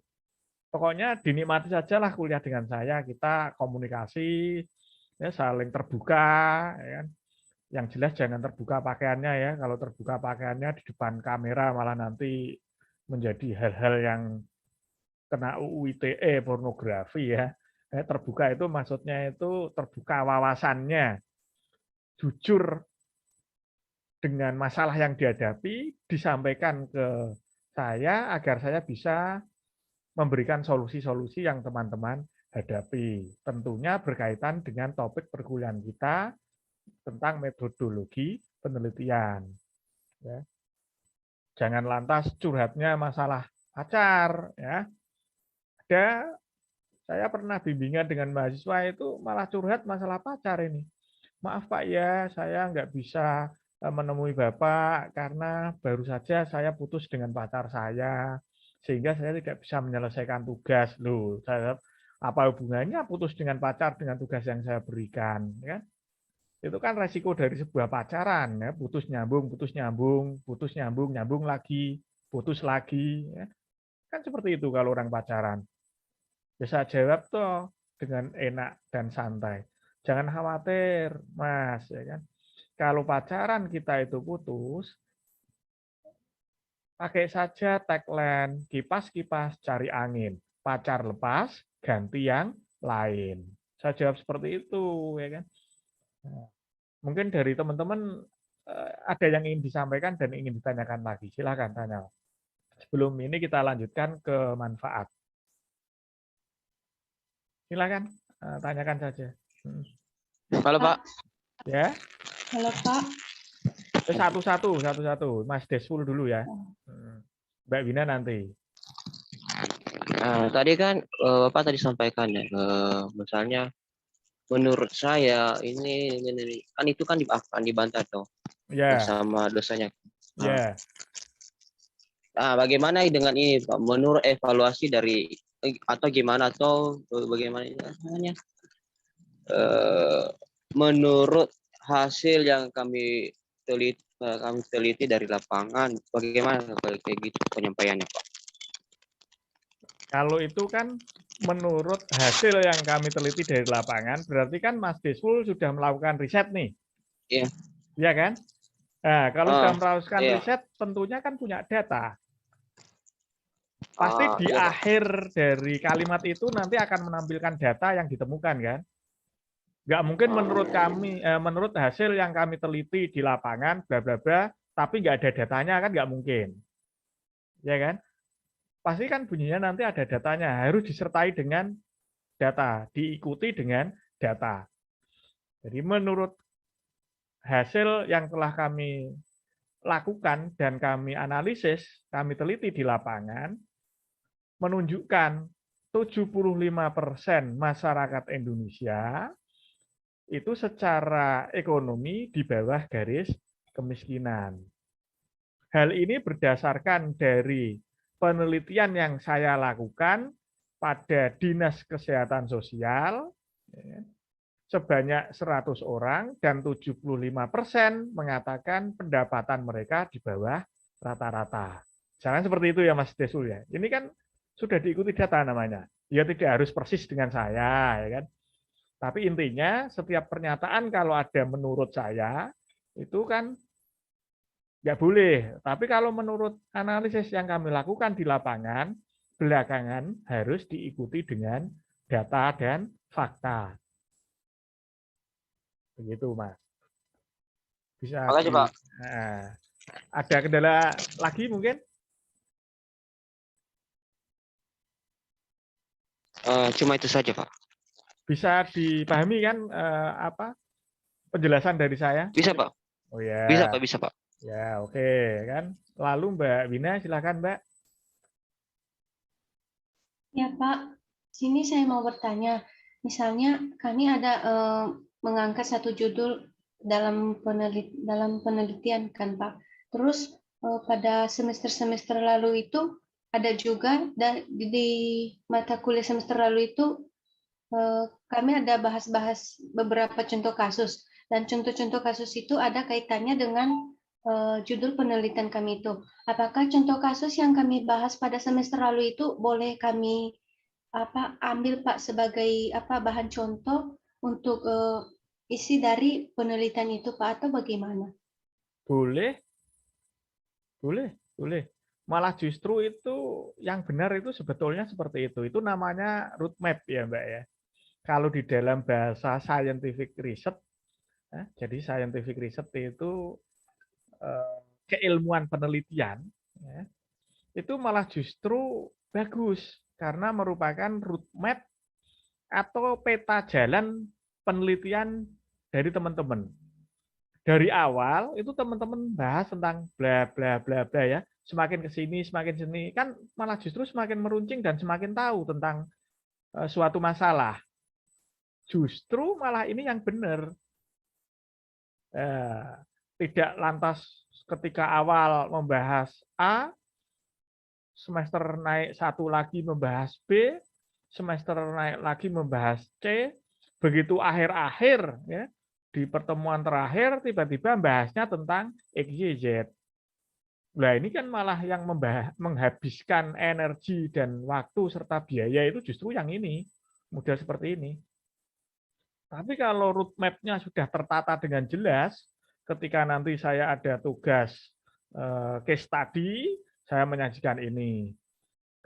Pokoknya dinikmati sajalah kuliah dengan saya, kita komunikasi, ya, saling terbuka. Ya kan? Yang jelas jangan terbuka pakaiannya ya, kalau terbuka pakaiannya di depan kamera malah nanti menjadi hal-hal yang kena UU ITE pornografi ya. Terbuka itu maksudnya itu terbuka wawasannya, jujur dengan masalah yang dihadapi, disampaikan ke saya agar saya bisa memberikan solusi-solusi yang teman-teman hadapi. Tentunya berkaitan dengan topik perkuliahan kita tentang metodologi penelitian. Ya. Jangan lantas curhatnya masalah pacar. Ya. Saya pernah bimbingan dengan mahasiswa itu malah curhat masalah pacar ini. Maaf Pak ya, saya nggak bisa menemui Bapak karena baru saja saya putus dengan pacar saya, sehingga saya tidak bisa menyelesaikan tugas. Loh, apa hubungannya putus dengan pacar dengan tugas yang saya berikan? Ya? Itu kan resiko dari sebuah pacaran, ya. Putus nyambung, putus nyambung, putus nyambung, nyambung lagi, putus lagi. Ya. Kan seperti itu kalau orang pacaran. Bisa jawab toh dengan enak dan santai. Jangan khawatir, Mas, ya kan. Kalau pacaran kita itu putus, pakai saja tagline kipas-kipas cari angin. Pacar lepas, ganti yang lain. Saya jawab seperti itu, ya kan. Nah, mungkin dari teman-teman ada yang ingin disampaikan dan ingin ditanyakan lagi. Silakan tanya. Sebelum ini kita lanjutkan ke manfaat. Silakan tanyakan saja. Halo Pak. Ya. Halo Pak. Satu-satu. Mas Desful dulu ya. Mbak Wina nanti. Nah, tadi kan Bapak tadi sampaikan ya, misalnya menurut saya ini kan itu kan akan dibantah tuh sama dosanya. Ya. Nah, bagaimana dengan ini Pak? Menurut evaluasi dari atau gimana atau bagaimana namanya? Menurut hasil yang kami teliti dari lapangan, bagaimana kayak gitu penyampaiannya Pak? Kalau itu kan menurut hasil yang kami teliti dari lapangan, berarti kan Mas Desful sudah melakukan riset nih. Iya. Iya kan? Nah, kalau sudah melakukan riset, tentunya kan punya data. Pasti di akhir dari kalimat itu nanti akan menampilkan data yang ditemukan kan? Nggak mungkin menurut kami, menurut hasil yang kami teliti di lapangan, bla bla bla, tapi nggak ada datanya kan nggak mungkin, ya kan? Pasti kan bunyinya nanti ada datanya, harus disertai dengan data, diikuti dengan data. Jadi menurut hasil yang telah kami lakukan dan kami analisis, kami teliti di lapangan, menunjukkan 75% masyarakat Indonesia itu secara ekonomi di bawah garis kemiskinan. Hal ini berdasarkan dari penelitian yang saya lakukan pada Dinas Kesehatan Sosial, sebanyak 100 orang dan 75% mengatakan pendapatan mereka di bawah rata-rata. Jangan seperti itu ya Mas Desul ya. Ini kan sudah diikuti data namanya. Ya tidak harus persis dengan saya ya kan. Tapi intinya setiap pernyataan kalau ada menurut saya itu kan nggak boleh. Tapi kalau menurut analisis yang kami lakukan di lapangan, belakangan harus diikuti dengan data dan fakta. Begitu, Mas. Bisa. Makasih, Pak. Nah, ada kendala lagi mungkin? Cuma itu saja, Pak. Bisa dipahami kan apa penjelasan dari saya? Bisa, Pak. Oh ya. Bisa, Pak. Bisa, Pak. Ya, oke kan. Lalu Mbak Wina, silakan Mbak. Ya Pak, sini saya mau bertanya. Misalnya kami ada mengangkat satu judul dalam penelitian kan Pak. Terus pada semester-semester lalu itu ada juga di mata kuliah semester lalu itu kami ada bahas-bahas beberapa contoh kasus, dan contoh-contoh kasus itu ada kaitannya dengan judul penelitian kami itu. Apakah contoh kasus yang kami bahas pada semester lalu itu boleh kami ambil Pak sebagai bahan contoh untuk isi dari penelitian itu Pak, atau bagaimana? Boleh. Malah justru itu yang benar itu sebetulnya seperti itu. Itu namanya roadmap ya Mbak ya. Kalau di dalam bahasa scientific research, jadi scientific research itu keilmuan penelitian, itu malah justru bagus karena merupakan roadmap atau peta jalan penelitian dari teman-teman. Dari awal itu teman-teman bahas tentang bla bla bla bla ya, semakin ke sini kan malah justru semakin meruncing dan semakin tahu tentang suatu masalah. Justru malah ini yang benar. Tidak lantas ketika awal membahas A, semester naik satu lagi membahas B, semester naik lagi membahas C, begitu akhir-akhir ya, di pertemuan terakhir tiba-tiba bahasnya tentang XYZ. Nah ini kan malah yang menghabiskan energi dan waktu serta biaya itu justru yang ini, model seperti ini. Tapi kalau roadmap-nya sudah tertata dengan jelas, ketika nanti saya ada tugas case study, saya menyajikan ini.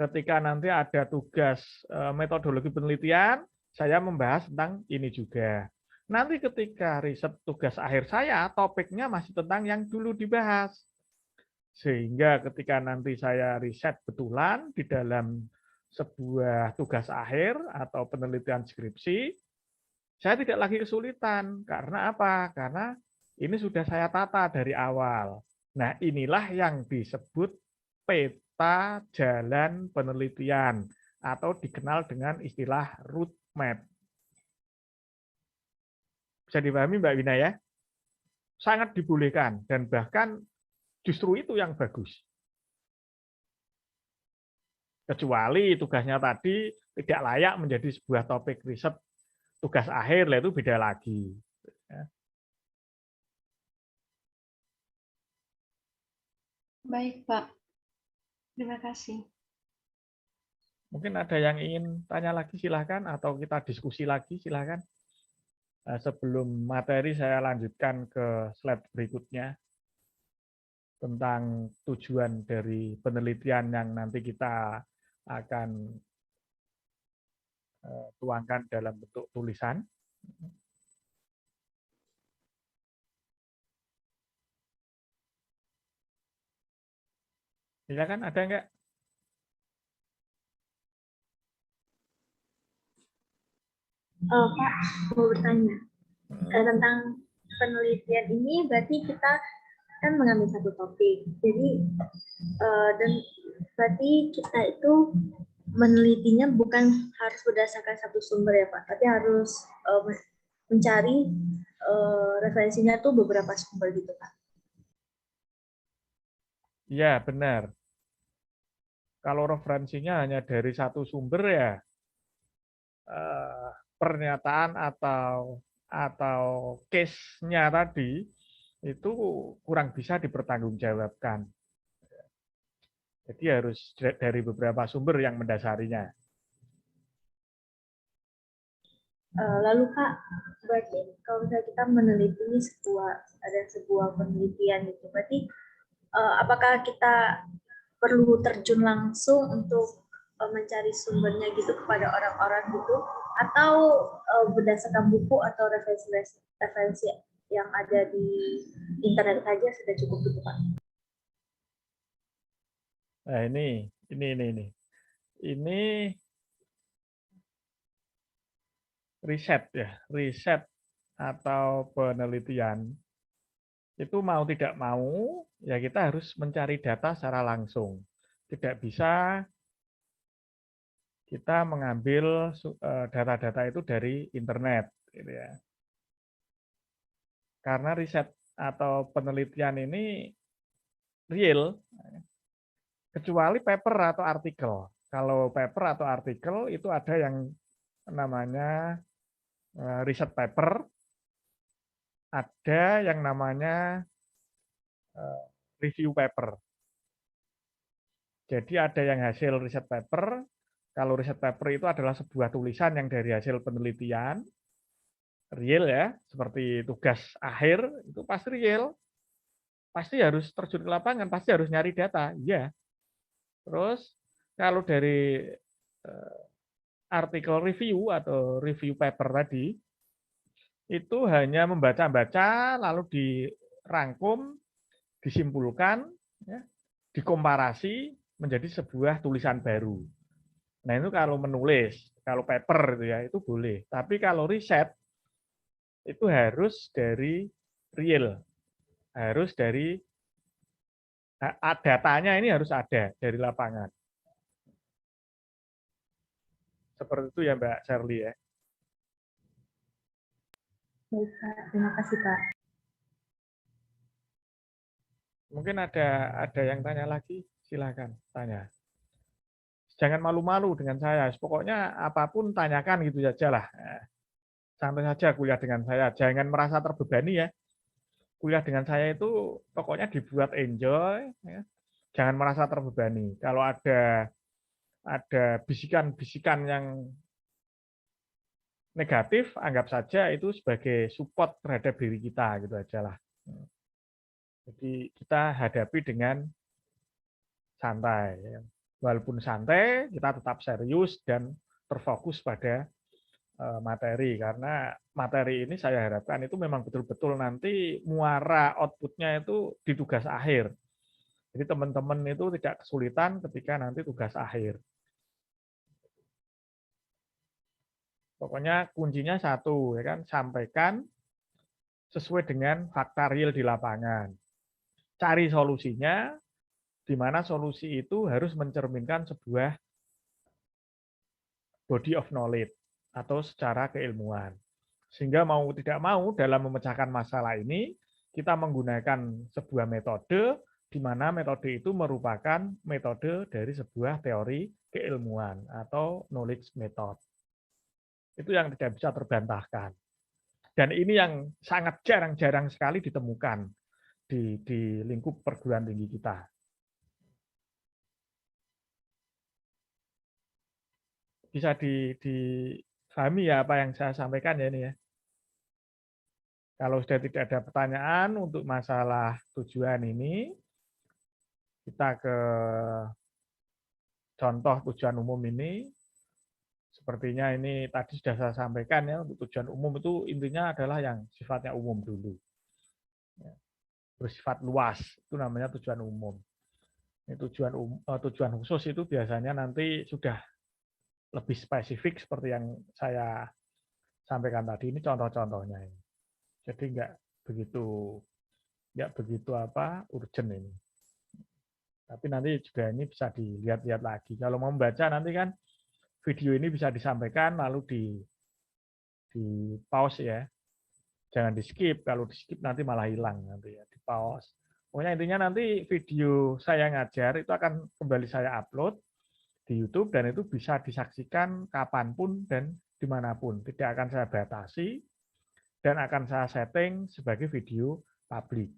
Ketika nanti ada tugas metodologi penelitian, saya membahas tentang ini juga. Nanti ketika riset tugas akhir saya, topiknya masih tentang yang dulu dibahas. Sehingga ketika nanti saya riset betulan di dalam sebuah tugas akhir atau penelitian skripsi, saya tidak lagi kesulitan. Karena apa? Karena ini sudah saya tata dari awal. Nah, inilah yang disebut peta jalan penelitian atau dikenal dengan istilah roadmap. Bisa dipahami Mbak Wina ya? Sangat dibolehkan dan bahkan justru itu yang bagus. Kecuali tugasnya tadi tidak layak menjadi sebuah topik riset tugas akhir, itu beda lagi. Baik Pak, terima kasih. Mungkin ada yang ingin tanya lagi silahkan, atau kita diskusi lagi silahkan. Sebelum materi saya lanjutkan ke slide berikutnya tentang tujuan dari penelitian yang nanti kita akan tuangkan dalam bentuk tulisan. Silakan, ada enggak? Pak, mau bertanya tentang penelitian ini. Berarti kita kan mengambil satu topik, jadi dan berarti kita itu menelitinya bukan harus berdasarkan satu sumber ya Pak, tapi harus mencari referensinya tuh beberapa sumber gitu Pak. Iya, benar. Kalau referensinya hanya dari satu sumber ya, pernyataan atau case-nya tadi itu kurang bisa dipertanggungjawabkan. Jadi harus dari beberapa sumber yang mendasarinya. Lalu Kak, berarti kalau misalnya kita meneliti sebuah penelitian gitu, berarti apakah kita perlu terjun langsung untuk mencari sumbernya gitu kepada orang-orang gitu, atau berdasarkan buku atau referensi yang ada di internet saja sudah cukup gitu Pak? Nah ini riset ya, riset atau penelitian itu mau tidak mau ya kita harus mencari data secara langsung. Tidak bisa kita mengambil data-data itu dari internet, gitu ya. Karena riset atau penelitian ini real, kecuali paper atau artikel. Kalau paper atau artikel itu ada yang namanya riset paper, ada yang namanya review paper. Jadi ada yang hasil riset paper. Kalau riset paper itu adalah sebuah tulisan yang dari hasil penelitian, real ya, seperti tugas akhir, itu pasti real. Pasti harus terjun ke lapangan, pasti harus nyari data. Iya. Terus kalau dari artikel review atau review paper tadi, itu hanya membaca-baca, lalu dirangkum, disimpulkan, ya, dikomparasi menjadi sebuah tulisan baru. Nah itu kalau menulis, kalau paper itu ya itu boleh. Tapi kalau riset itu harus dari real, harus dari datanya ini harus ada dari lapangan. Seperti itu ya Mbak Shirley ya. Baik Pak, terima kasih Pak. Mungkin ada yang tanya lagi, silakan tanya. Jangan malu-malu dengan saya, pokoknya apapun tanyakan gitu saja lah. Santai saja kuliah dengan saya, jangan merasa terbebani ya. Kuliah dengan saya itu pokoknya dibuat enjoy, ya. Jangan merasa terbebani. Kalau ada bisikan-bisikan yang negatif, anggap saja itu sebagai support terhadap diri kita gitu aja lah. Jadi kita hadapi dengan santai. Walaupun santai, kita tetap serius dan terfokus pada materi. Karena materi ini saya harapkan itu memang betul-betul nanti muara outputnya itu di tugas akhir. Jadi teman-teman itu tidak kesulitan ketika nanti tugas akhir. Pokoknya kuncinya satu, ya kan, sampaikan sesuai dengan fakta real di lapangan. Cari solusinya, di mana solusi itu harus mencerminkan sebuah body of knowledge atau secara keilmuan. Sehingga mau tidak mau dalam memecahkan masalah ini, kita menggunakan sebuah metode, di mana metode itu merupakan metode dari sebuah teori keilmuan atau knowledge method. Itu yang tidak bisa terbantahkan. Dan ini yang sangat jarang-jarang sekali ditemukan di lingkup perguruan tinggi kita. Bisa difahami ya apa yang saya sampaikan ya ini ya. Kalau sudah tidak ada pertanyaan untuk masalah tujuan ini, kita ke contoh tujuan umum ini. Sepertinya ini tadi sudah saya sampaikan ya, untuk tujuan umum itu intinya adalah yang sifatnya umum dulu. Bersifat luas, itu namanya tujuan umum. Ini tujuan khusus itu biasanya nanti sudah lebih spesifik seperti yang saya sampaikan tadi. Ini contoh-contohnya. Jadi nggak begitu urgent ini. Tapi nanti juga ini bisa dilihat-lihat lagi. Kalau mau membaca nanti kan video ini bisa disampaikan lalu di pause ya, Jangan di-skip, kalau di-skip nanti malah hilang nanti ya, di-pause. Pokoknya intinya nanti video saya ngajar itu akan kembali saya upload di YouTube dan itu bisa disaksikan kapanpun dan dimanapun. Tidak akan saya batasi dan akan saya setting sebagai video publik.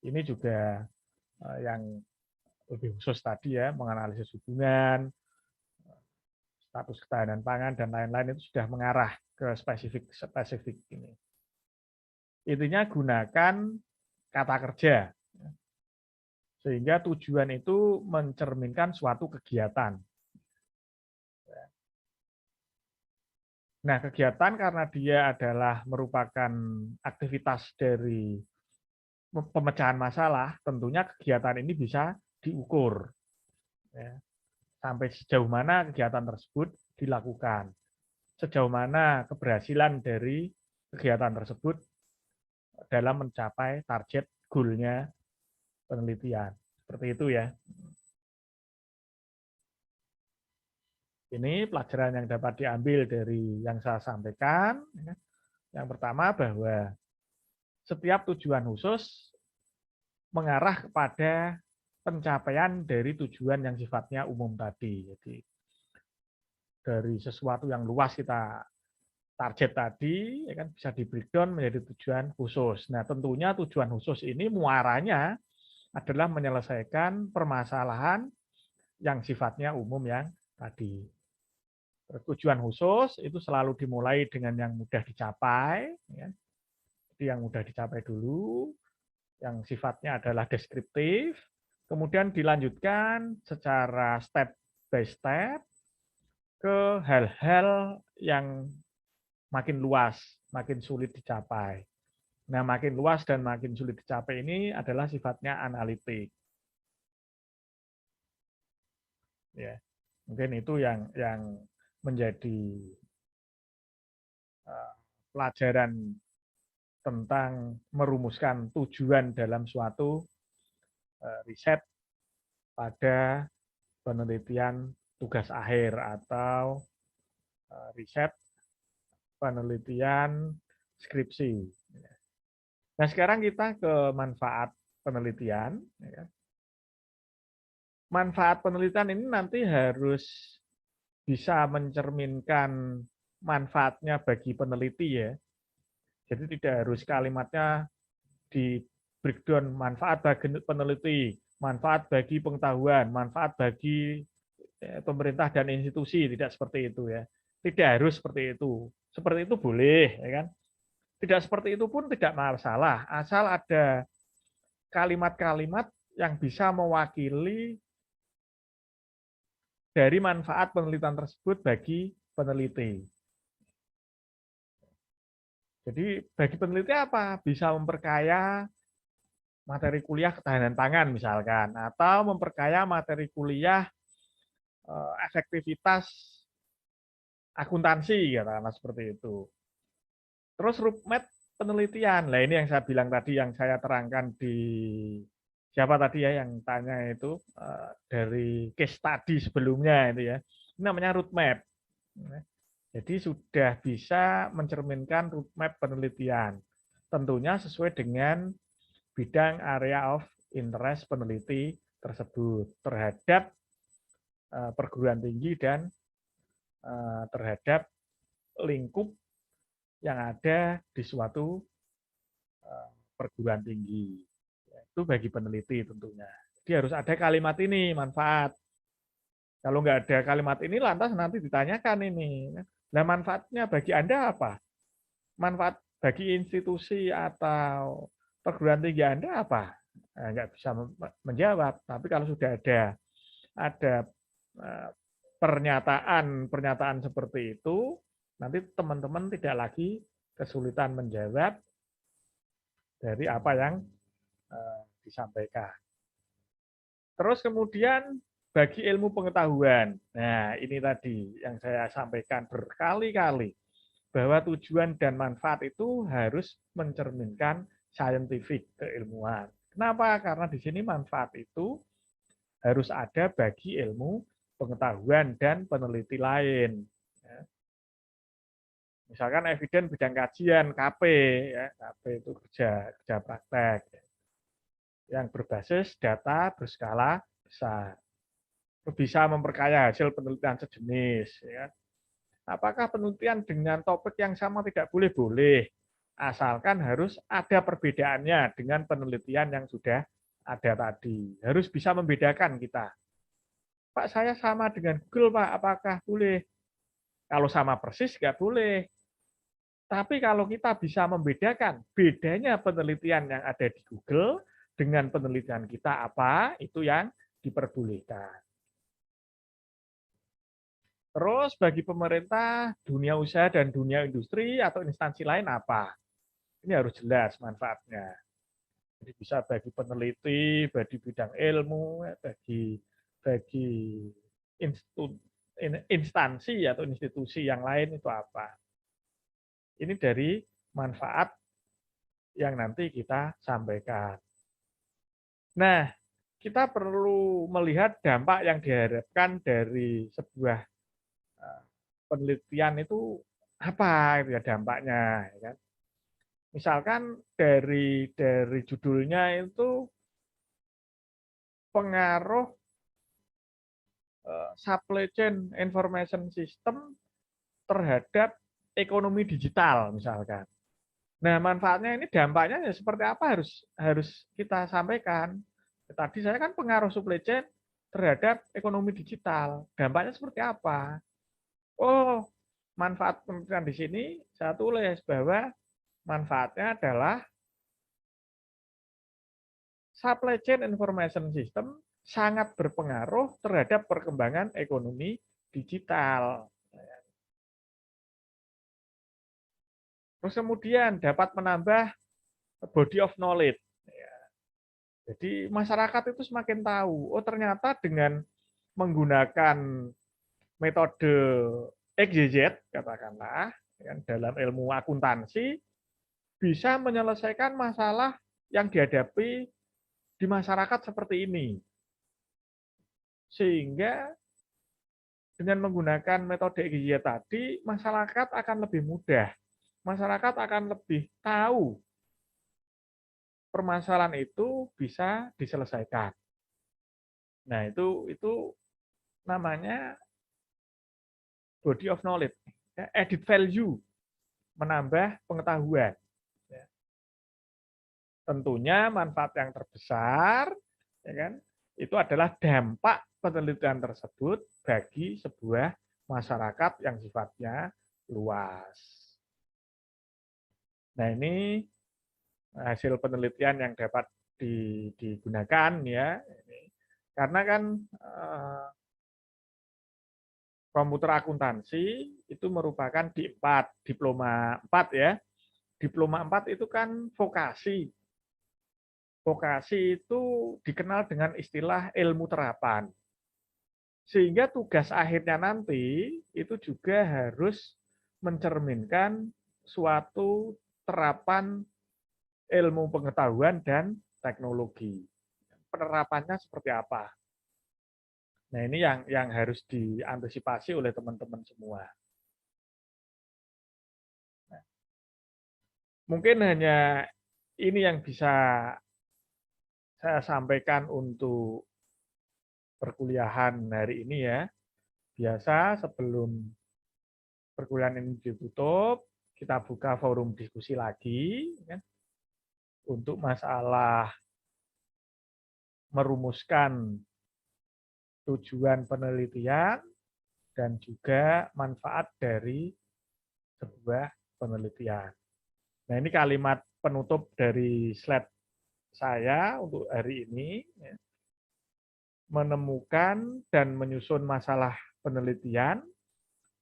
Ini juga yang lebih khusus tadi ya, menganalisis hubungan, status ketahanan pangan, dan lain-lain itu sudah mengarah ke spesifik ini. Intinya gunakan kata kerja, sehingga tujuan itu mencerminkan suatu kegiatan. Nah, kegiatan karena dia adalah merupakan aktivitas dari pemecahan masalah, tentunya kegiatan ini bisa diukur. Ya. Sampai sejauh mana kegiatan tersebut dilakukan. Sejauh mana keberhasilan dari kegiatan tersebut dalam mencapai target goal-nya penelitian. Seperti itu ya. Ini pelajaran yang dapat diambil dari yang saya sampaikan. Yang pertama bahwa setiap tujuan khusus mengarah kepada pencapaian dari tujuan yang sifatnya umum tadi. Jadi dari sesuatu yang luas kita target tadi ya kan bisa di breakdown menjadi tujuan khusus. Nah, tentunya tujuan khusus ini muaranya adalah menyelesaikan permasalahan yang sifatnya umum yang tadi. Tujuan khusus itu selalu dimulai dengan yang mudah dicapai, ya. Jadi yang mudah dicapai dulu, yang sifatnya adalah deskriptif, kemudian dilanjutkan secara step by step ke hal-hal yang makin luas, makin sulit dicapai. Nah, makin luas dan makin sulit dicapai ini adalah sifatnya analitik. Ya, mungkin itu yang menjadi pelajaran tentang merumuskan tujuan dalam suatu riset pada penelitian tugas akhir atau riset penelitian skripsi. Nah, sekarang kita ke manfaat penelitian. Manfaat penelitian ini nanti harus bisa mencerminkan manfaatnya bagi peneliti ya. Jadi tidak harus kalimatnya di breakdown manfaat bagi peneliti, manfaat bagi pengetahuan, manfaat bagi pemerintah dan institusi, tidak seperti itu ya. Tidak harus seperti itu. Seperti itu boleh, ya kan? Tidak seperti itu pun tidak masalah, asal ada kalimat-kalimat yang bisa mewakili dari manfaat penelitian tersebut bagi peneliti. Jadi bagi peneliti apa? Bisa memperkaya materi kuliah ketahanan pangan misalkan, atau memperkaya materi kuliah efektivitas akuntansi, katakanlah seperti itu. Terus roadmap penelitian, nah ini yang saya bilang tadi, yang saya terangkan di siapa tadi ya yang tanya itu dari case study sebelumnya itu ya, ini namanya roadmap. Jadi sudah bisa mencerminkan roadmap penelitian, tentunya sesuai dengan bidang area of interest peneliti tersebut terhadap perguruan tinggi dan terhadap lingkup yang ada di suatu perguruan tinggi. Itu bagi peneliti tentunya. Jadi harus ada kalimat ini, manfaat. Kalau nggak ada kalimat ini, lantas nanti ditanyakan ini. Nah, manfaatnya bagi Anda apa? Manfaat bagi institusi atau perguruan tinggi Anda apa? Nah, nggak bisa menjawab. Tapi kalau sudah ada pernyataan seperti itu, nanti teman-teman tidak lagi kesulitan menjawab dari apa yang disampaikan. Terus kemudian bagi ilmu pengetahuan, nah ini tadi yang saya sampaikan berkali-kali, bahwa tujuan dan manfaat itu harus mencerminkan scientific, keilmuan. Kenapa? Karena di sini manfaat itu harus ada bagi ilmu pengetahuan dan peneliti lain. Misalkan eviden bidang kajian KP, ya, KP itu kerja praktek yang berbasis data berskala besar, bisa memperkaya hasil penelitian sejenis. Ya. Apakah penelitian dengan topik yang sama tidak boleh? Boleh, asalkan harus ada perbedaannya dengan penelitian yang sudah ada tadi. Harus bisa membedakan kita. Pak, saya sama dengan Google, Pak, apakah boleh? Kalau sama persis, nggak boleh. Tapi kalau kita bisa membedakan bedanya penelitian yang ada di Google dengan penelitian kita apa, itu yang diperbolehkan. Terus bagi pemerintah, dunia usaha dan dunia industri atau instansi lain apa? Ini harus jelas manfaatnya. Jadi bisa bagi peneliti, bagi bidang ilmu, bagi instansi atau institusi yang lain itu apa. Ini dari manfaat yang nanti kita sampaikan. Nah, kita perlu melihat dampak yang diharapkan dari sebuah penelitian itu apa itu ya dampaknya. Ya kan? Misalkan dari judulnya itu pengaruh supply chain information system terhadap ekonomi digital misalkan. Nah, manfaatnya ini dampaknya ya seperti apa harus kita sampaikan. Tadi saya kan pengaruh supply chain terhadap ekonomi digital. Dampaknya seperti apa? Oh, manfaat penelitian di sini saya tulis bahwa manfaatnya adalah supply chain information system sangat berpengaruh terhadap perkembangan ekonomi digital. Terus kemudian dapat menambah body of knowledge. Jadi masyarakat itu semakin tahu, oh ternyata dengan menggunakan metode XYZ, katakanlah, dalam ilmu akuntansi, bisa menyelesaikan masalah yang dihadapi di masyarakat seperti ini. Sehingga dengan menggunakan metode XYZ tadi, masyarakat akan lebih mudah. Masyarakat akan lebih tahu permasalahan itu bisa diselesaikan. Nah, itu namanya body of knowledge, added value, menambah pengetahuan. Tentunya manfaat yang terbesar, ya kan, itu adalah dampak penelitian tersebut bagi sebuah masyarakat yang sifatnya luas. Nah, ini hasil penelitian yang dapat digunakan ya. Karena kan komputer akuntansi itu merupakan diploma 4 ya. Diploma 4 itu kan vokasi. Vokasi itu dikenal dengan istilah ilmu terapan. Sehingga tugas akhirnya nanti itu juga harus mencerminkan suatu terapan ilmu pengetahuan dan teknologi. Penerapannya seperti apa? Nah, ini yang harus diantisipasi oleh teman-teman semua. Nah, mungkin hanya ini yang bisa saya sampaikan untuk perkuliahan hari ini ya. Biasa sebelum perkuliahan ini ditutup, kita buka forum diskusi lagi ya, untuk masalah merumuskan tujuan penelitian dan juga manfaat dari sebuah penelitian. Nah, ini kalimat penutup dari slide saya untuk hari ini. Menemukan dan menyusun masalah penelitian,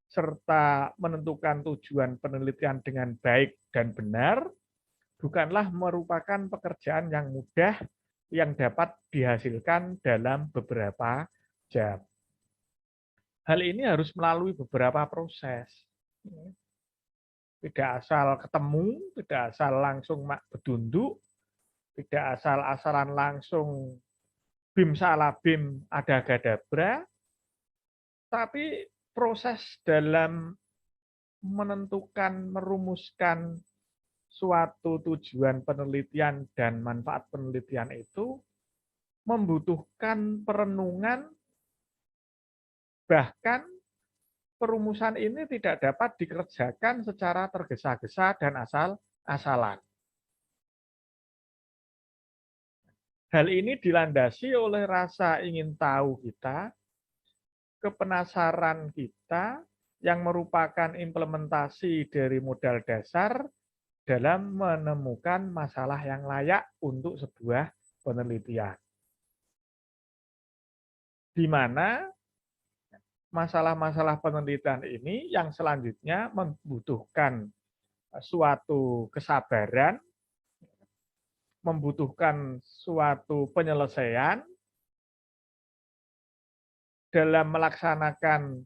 serta menentukan tujuan penelitian dengan baik dan benar, bukanlah merupakan pekerjaan yang mudah yang dapat dihasilkan dalam beberapa jam. Hal ini harus melalui beberapa proses. Tidak asal ketemu, tidak asal langsung bedunduk, tidak asal-asalan langsung bim salah bim ada gadabra, tapi proses dalam menentukan, merumuskan suatu tujuan penelitian dan manfaat penelitian itu membutuhkan perenungan, bahkan perumusan ini tidak dapat dikerjakan secara tergesa-gesa dan asal-asalan. Hal ini dilandasi oleh rasa ingin tahu kita, kepenasaran kita, yang merupakan implementasi dari modal dasar dalam menemukan masalah yang layak untuk sebuah penelitian. Di mana masalah-masalah penelitian ini yang selanjutnya membutuhkan suatu kesabaran, membutuhkan suatu penyelesaian dalam melaksanakan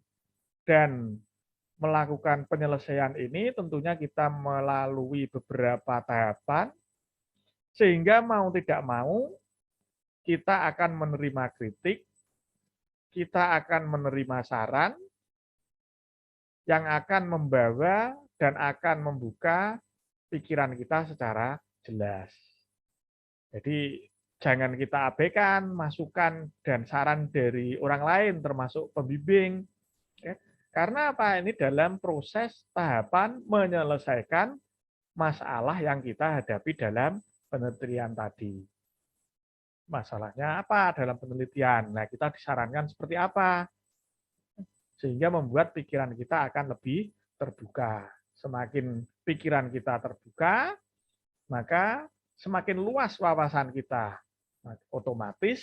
dan melakukan penyelesaian ini. Tentunya kita melalui beberapa tahapan, sehingga mau tidak mau kita akan menerima kritik, kita akan menerima saran yang akan membawa dan akan membuka pikiran kita secara jelas. Jadi jangan kita abaikan masukan dan saran dari orang lain, termasuk pembimbing. Karena apa? Ini dalam proses tahapan menyelesaikan masalah yang kita hadapi dalam penelitian tadi. Masalahnya apa dalam penelitian? Nah, kita disarankan seperti apa? Sehingga membuat pikiran kita akan lebih terbuka. Semakin pikiran kita terbuka, maka semakin luas wawasan kita. Otomatis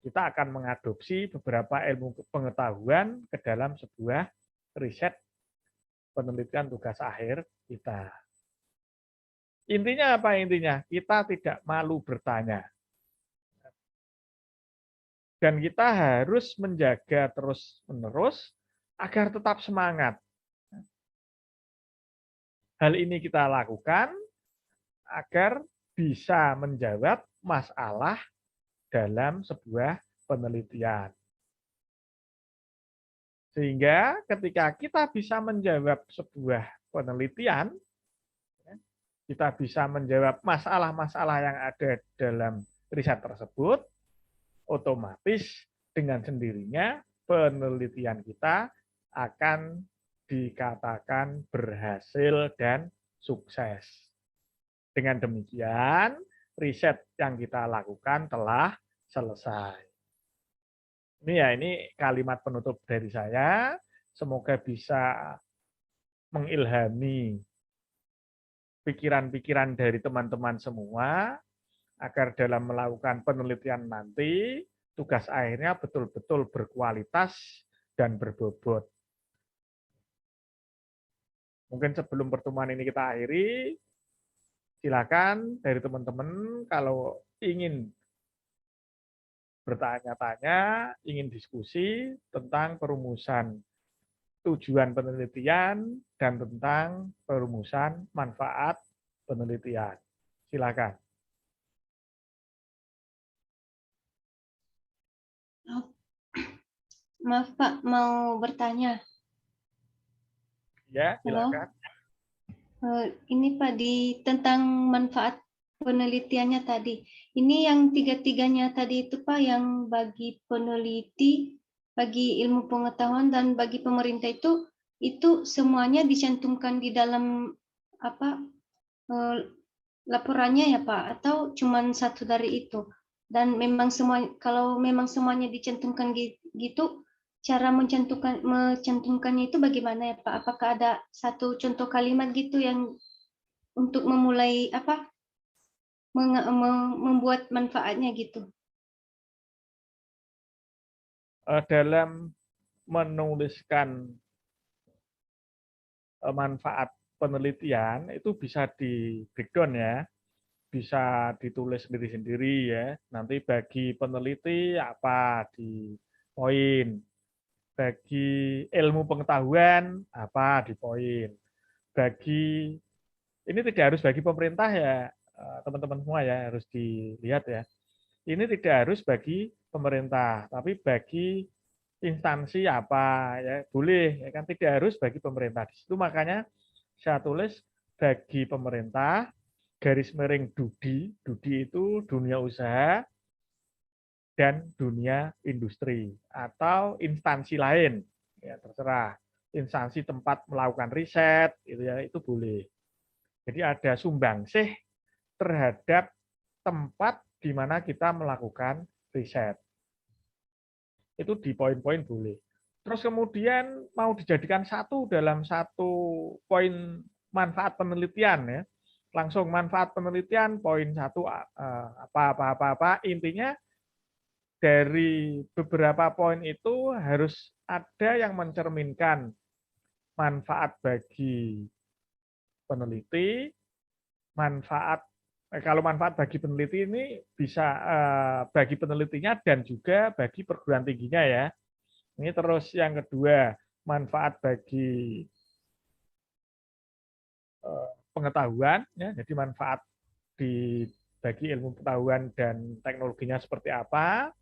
kita akan mengadopsi beberapa ilmu pengetahuan ke dalam sebuah riset penelitian tugas akhir kita. Intinya apa intinya? Kita tidak malu bertanya. Dan kita harus menjaga terus-menerus agar tetap semangat. Hal ini kita lakukan agar bisa menjawab masalah dalam sebuah penelitian. Sehingga ketika kita bisa menjawab sebuah penelitian, kita bisa menjawab masalah-masalah yang ada dalam riset tersebut, otomatis dengan sendirinya penelitian kita akan dikatakan berhasil dan sukses. Dengan demikian, riset yang kita lakukan telah selesai. Ini kalimat penutup dari saya. Semoga bisa mengilhami pikiran-pikiran dari teman-teman semua, agar dalam melakukan penelitian nanti, tugas akhirnya betul-betul berkualitas dan berbobot. Mungkin sebelum pertemuan ini kita akhiri, silakan dari teman-teman kalau ingin bertanya-tanya, ingin diskusi tentang perumusan tujuan penelitian dan tentang perumusan manfaat penelitian. Silakan. Maaf Pak, mau bertanya. Ya, silakan. Ini Pak, tentang manfaat penelitiannya tadi. Ini yang tiga-tiganya tadi itu Pak, yang bagi peneliti, bagi ilmu pengetahuan, dan bagi pemerintah itu semuanya dicantumkan di dalam laporannya ya Pak, atau cuma satu dari itu? Dan memang kalau memang semuanya dicantumkan gitu, cara mencantumkannya itu bagaimana ya Pak? Apakah ada satu contoh kalimat gitu yang untuk memulai membuat manfaatnya gitu? Dalam menuliskan manfaat penelitian itu bisa di breakdown ya, bisa ditulis sendiri-sendiri ya. Nanti bagi peneliti apa di poin, bagi ilmu pengetahuan apa di poin, bagi ini tidak harus bagi pemerintah ya teman-teman semua ya, harus dilihat ya. Ini tidak harus bagi pemerintah, tapi bagi instansi apa ya, boleh ya kan, tidak harus bagi pemerintah. Di situ makanya saya tulis bagi pemerintah garis miring DUDI. DUDI itu dunia usaha dan dunia industri atau instansi lain. Ya, terserah. Instansi tempat melakukan riset itu boleh. Jadi ada sumbangsih terhadap tempat di mana kita melakukan riset. Itu di poin-poin boleh. Terus kemudian mau dijadikan satu dalam satu poin manfaat penelitian ya. Langsung manfaat penelitian poin 1 apa intinya dari beberapa poin itu harus ada yang mencerminkan manfaat bagi peneliti, kalau manfaat bagi peneliti ini bisa bagi penelitinya dan juga bagi perguruan tingginya ya. Ini terus yang kedua, manfaat bagi pengetahuan ya. Jadi manfaat bagi ilmu pengetahuan dan teknologinya seperti apa.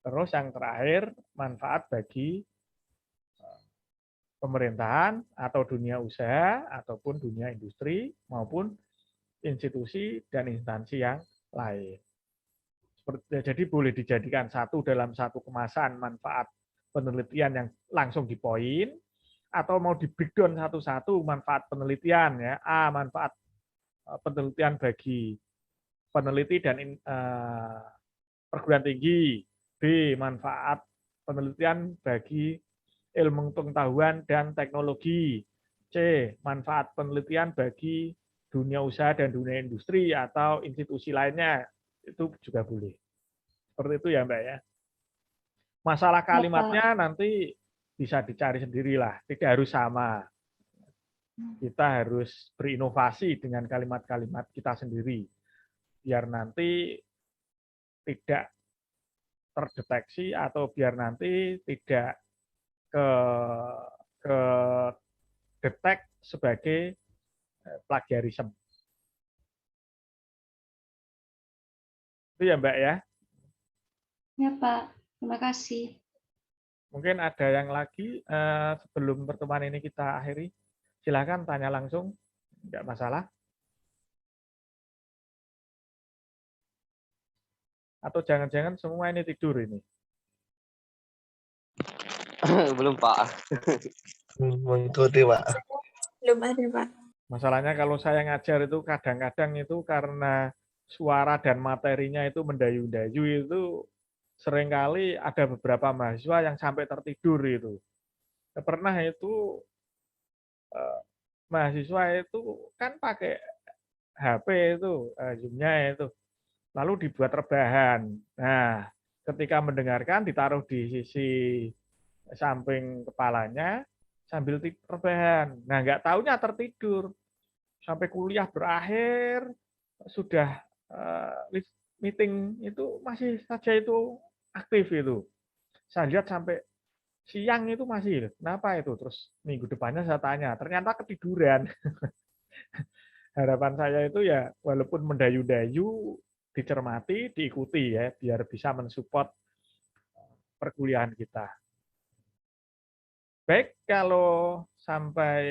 Terus yang terakhir, manfaat bagi pemerintahan atau dunia usaha ataupun dunia industri maupun institusi dan instansi yang lain. Jadi boleh dijadikan satu dalam satu kemasan manfaat penelitian yang langsung di poin, atau mau di breakdown satu-satu manfaat penelitian ya. A, manfaat penelitian bagi peneliti dan perguruan tinggi. B, manfaat penelitian bagi ilmu pengetahuan dan teknologi. C, manfaat penelitian bagi dunia usaha dan dunia industri atau institusi lainnya. Itu juga boleh. Seperti itu ya Mbak ya. Masalah kalimatnya nanti bisa dicari sendirilah, tidak harus sama. Kita harus berinovasi dengan kalimat-kalimat kita sendiri, biar nanti tidak terdeteksi atau biar nanti tidak ke detect sebagai plagiarisme. Itu ya Mbak ya. Ya Pak, terima kasih. Mungkin ada yang lagi sebelum pertemuan ini kita akhiri. Silakan tanya langsung, tidak masalah. Atau jangan-jangan semua ini tidur ini? Belum Pak. Mengikuti Pak. Belum ada, Pak. Masalahnya kalau saya ngajar itu kadang-kadang itu karena suara dan materinya itu mendayu-dayu itu seringkali ada beberapa mahasiswa yang sampai tertidur itu. Pernah itu mahasiswa itu kan pakai HP itu, Zoom-nya itu, lalu dibuat rebahan. Nah, ketika mendengarkan ditaruh di sisi samping kepalanya sambil rebahan. Nah, nggak taunya tertidur. Sampai kuliah berakhir, sudah meeting itu masih saja itu aktif itu. Saya lihat sampai siang itu masih, kenapa itu? Terus minggu depannya saya tanya, ternyata ketiduran. Harapan saya itu ya, walaupun mendayu-dayu, dicermati, diikuti ya, biar bisa mensupport perkuliahan kita. Baik, kalau sampai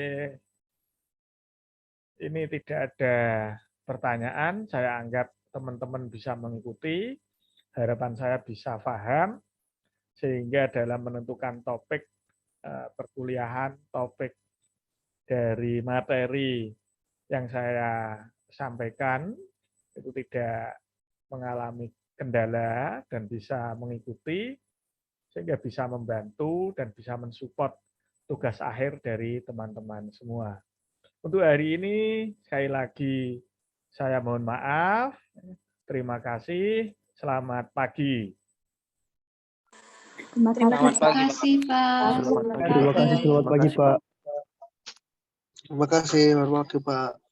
ini tidak ada pertanyaan, saya anggap teman-teman bisa mengikuti, harapan saya bisa paham, sehingga dalam menentukan topik perkuliahan, topik dari materi yang saya sampaikan, itu tidak mengalami kendala dan bisa mengikuti, sehingga bisa membantu dan bisa mensupport tugas akhir dari teman-teman semua. Untuk hari ini, sekali lagi saya mohon maaf. Terima kasih. Selamat pagi. Terima kasih Pak. Terima kasih, selamat pagi Pak. Terima kasih, selamat pagi Pak.